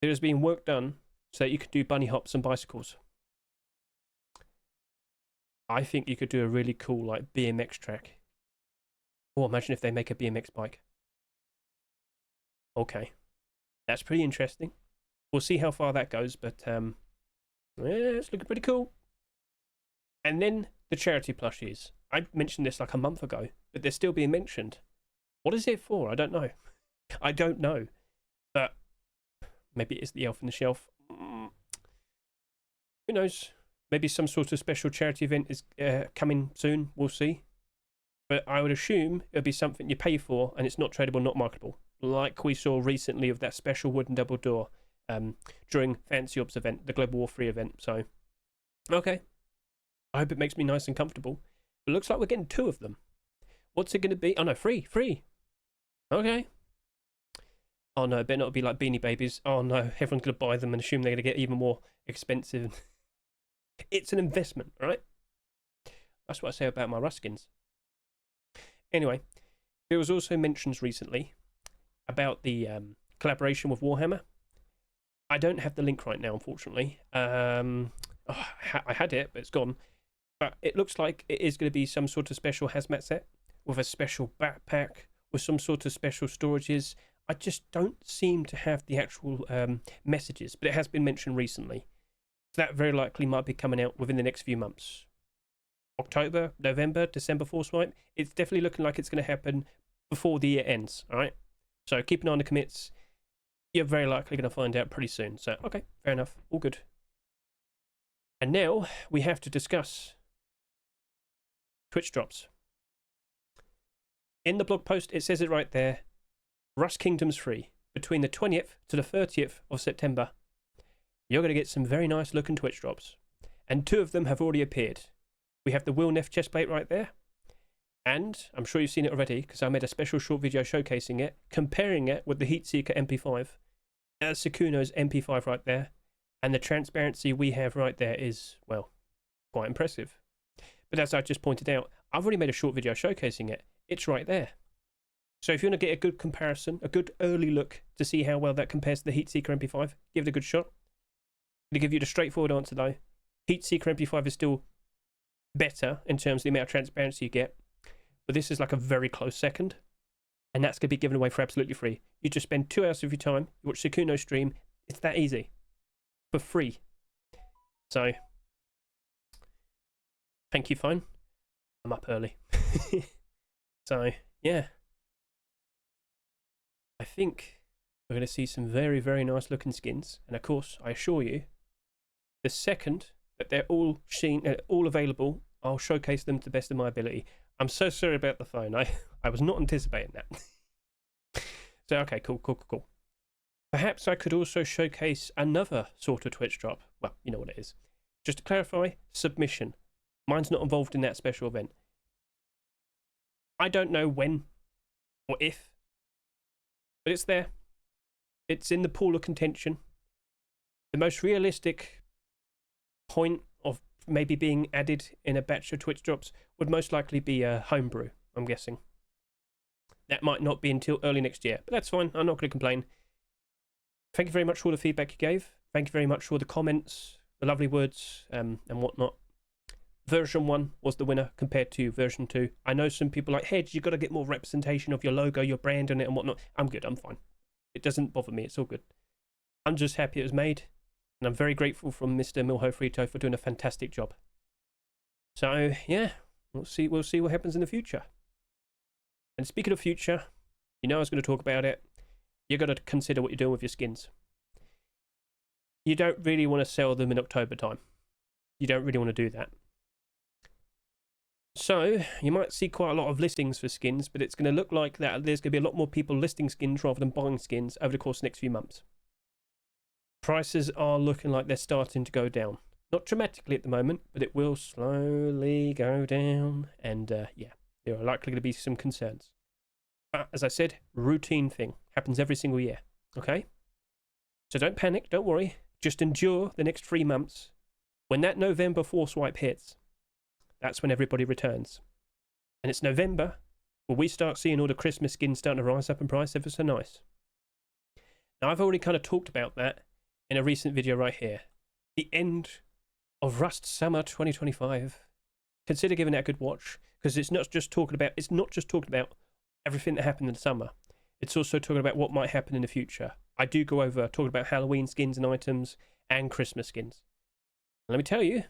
There has been work done so that you could do bunny hops and bicycles. I think you could do a really cool BMX track. Oh, imagine if they make a BMX bike. Okay. That's pretty interesting. We'll see how far that goes, but yeah, it's looking pretty cool. And then the charity plushies. I mentioned this like a month ago, but they're still being mentioned. What is it for? I don't know. I don't know. But maybe it is the elf on the shelf. Who knows? Maybe some sort of special charity event is coming soon. We'll see. But I would assume it'll be something you pay for and it's not tradable, not marketable. Like we saw recently of that special wooden double door during Fancy Ops event, the Global War 3 event. So, okay. I hope it makes me nice and comfortable. It looks like we're getting 2 of them. What's it going to be? Oh no, free. Okay. Oh no, it better not be like Beanie Babies. Oh no, everyone's going to buy them and assume they're going to get even more expensive. It's an investment, right? That's what I say about my Ruskins. Anyway, there was also mentions recently about the collaboration with Warhammer. I don't have the link right now, unfortunately. I had it, but it's gone. But it looks like it is going to be some sort of special hazmat set with a special backpack with some sort of special storages. I just don't seem to have the actual messages, but it has been mentioned recently. So that very likely might be coming out within the next few months. October, November, December Force Wipe. It's definitely looking like it's going to happen before the year ends, all right? So keep an eye on the commits. You're very likely going to find out pretty soon. So, okay, fair enough. All good. And now we have to discuss Twitch drops. In the blog post, it says it right there. Rust Kingdoms free. Between the 20th to the 30th of September, you're going to get some very nice looking Twitch drops. And 2 of them have already appeared. We have the Wilnef chestplate right there. And I'm sure you've seen it already because I made a special short video showcasing it, comparing it with the Heatseeker MP5. That's Sakuno's MP5 right there. And the transparency we have right there is, well, quite impressive. But as I just pointed out, I've already made a short video showcasing it. It's right there. So if you want to get a good comparison, a good early look to see how well that compares to the Heatseeker MP5, give it a good shot. To give you the straightforward answer though, Heatseeker MP5 is still better in terms of the amount of transparency you get. But this is like a very close second. And that's going to be given away for absolutely free. You just spend 2 hours of your time, you watch Sakuno stream. It's that easy. For free. So, thank you, phone. I'm up early. So, yeah. I think we're going to see some very, very nice looking skins. And of course, I assure you, the second that they're all all available, I'll showcase them to the best of my ability. I'm so sorry about the phone. I was not anticipating that. So, okay, cool. Perhaps I could also showcase another sort of Twitch drop. Well, you know what it is. Just to clarify, submission. Mine's not involved in that special event. I don't know when or if, but it's there. It's in the pool of contention. The most realistic point of maybe being added in a batch of Twitch drops would most likely be a homebrew, I'm guessing. That might not be until early next year, but that's fine. I'm not going to complain. Thank you very much for all the feedback you gave. Thank you very much for all the comments, the lovely words, and whatnot. Version 1 was the winner compared to version 2. I know some people like, Hedge, you've got to get more representation of your logo, your brand on it and whatnot. I'm good, I'm fine. It doesn't bother me, it's all good. I'm just happy it was made, and I'm very grateful from Mr. Milho Frito for doing a fantastic job. So, yeah, we'll see what happens in the future. And speaking of future, you know I was going to talk about it. You've got to consider what you're doing with your skins. You don't really want to sell them in October time. You don't really want to do that. So, you might see quite a lot of listings for skins, but it's going to look like that there's going to be a lot more people listing skins rather than buying skins over the course of the next few months. Prices are looking like they're starting to go down. Not dramatically at the moment, but it will slowly go down. And yeah, there are likely going to be some concerns. But as I said, routine thing. Happens every single year. Okay? So don't panic, don't worry. Just endure the next 3 months. When that November Force Wipe hits, that's when everybody returns. And it's November where we start seeing all the Christmas skins starting to rise up in price ever so nice. Now, I've already kind of talked about that in a recent video right here. The end of Rust Summer 2025. Consider giving that a good watch, because it's not just talking about everything that happened in the summer. It's also talking about what might happen in the future. I do go over talking about Halloween skins and items and Christmas skins. And let me tell you,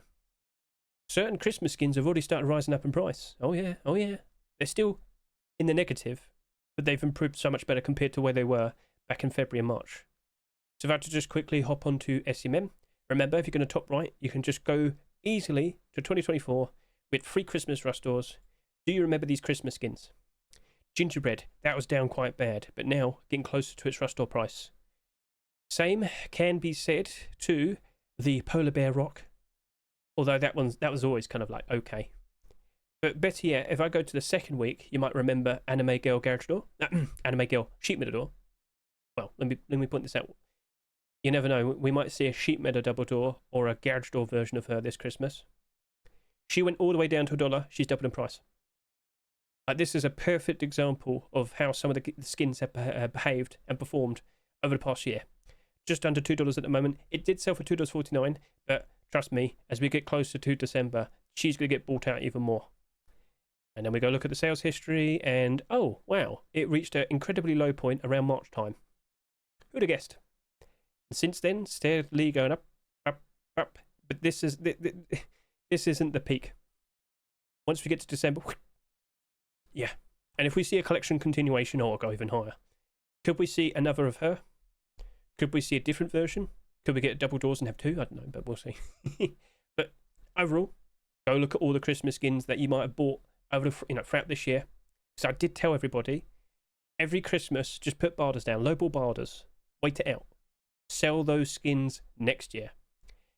certain Christmas skins have already started rising up in price. Oh yeah. They're still in the negative, but they've improved so much better compared to where they were back in February and March. So if I had to just quickly hop onto SMM, remember, if you're going to top right, you can just go easily to 2024 with free Christmas rush doors. Do you remember these Christmas skins? Gingerbread, that was down quite bad, but now getting closer to its rush door price. Same can be said to the Polar Bear Rock, although that was always kind of like okay. But better yet, if I go to the second week, you might remember Anime Girl Garage Door, Anime Girl Sheet Metal Door. Well, let me point this out. You never know, we might see a sheet metal double door or a garage door version of her this Christmas. She went all the way down to $1. She's doubled in price. This is a perfect example of how some of the skins have behaved and performed over the past year. Just under $2 at the moment. It did sell for $2.49, but trust me, as we get closer to December, she's going to get bought out even more. And then we go look at the sales history, and oh, wow, it reached an incredibly low point around March time. Who'd have guessed? And since then, steadily going up, up, up. But this isn't the peak. Once we get to December, yeah. And if we see a collection continuation, I'll go even higher. Could we see another of her? Could we see a different version? Could we get double doors and have two? I don't know, but we'll see. But overall, go look at all the Christmas skins that you might have bought over throughout this year. So I did tell everybody, every Christmas, just put barders down, lowball barders, wait it out. Sell those skins next year.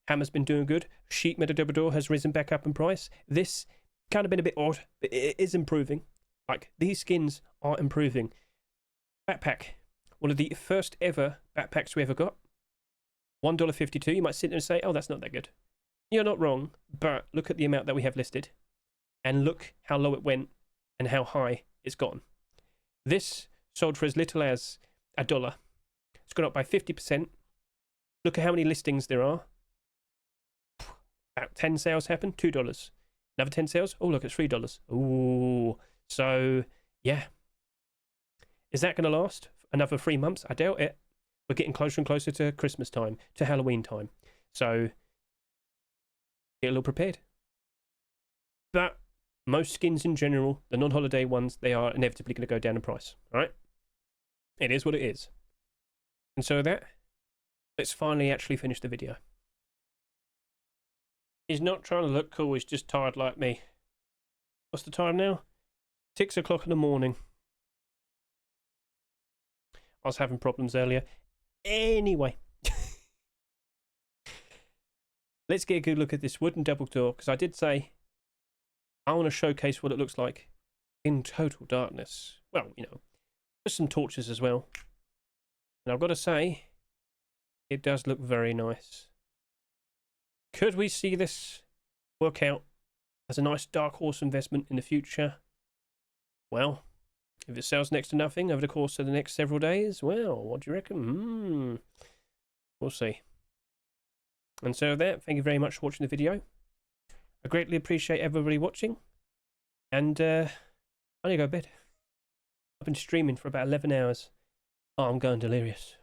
Hammer's been doing good. Sheet metal double door has risen back up in price. This kind of been a bit odd, but it is improving. Like, these skins are improving. Backpack, one of the first ever backpacks we ever got. $1.52. You might sit there and say, oh, that's not that good. You're not wrong, but look at the amount that we have listed. And look how low it went and how high it's gone. This sold for as little as $1. It's gone up by 50%. Look at how many listings there are. About 10 sales happened, $2. Another 10 sales, oh look, it's $3. Ooh, so yeah. Is that going to last another 3 months? I doubt it. We're getting closer and closer to Christmas time, to Halloween time. So get a little prepared. But most skins in general, the non-holiday ones, they are inevitably going to go down in price, right? It is what it is. And so with that, let's finally actually finish the video. He's not trying to look cool, he's just tired like me. What's the time now? 6 o'clock in the morning. I was having problems earlier. Anyway. Let's get a good look at this wooden double door, because I did say I want to showcase what it looks like in total darkness. Well, you know, with some torches as well. And I've got to say, it does look very nice. Could we see this work out as a nice dark horse investment in the future? Well, if it sells next to nothing over the course of the next several days, well, what do you reckon? We'll see. And so with that, thank you very much for watching the video. I greatly appreciate everybody watching. And I need to go to bed. I've been streaming for about 11 hours. Oh, I'm going delirious.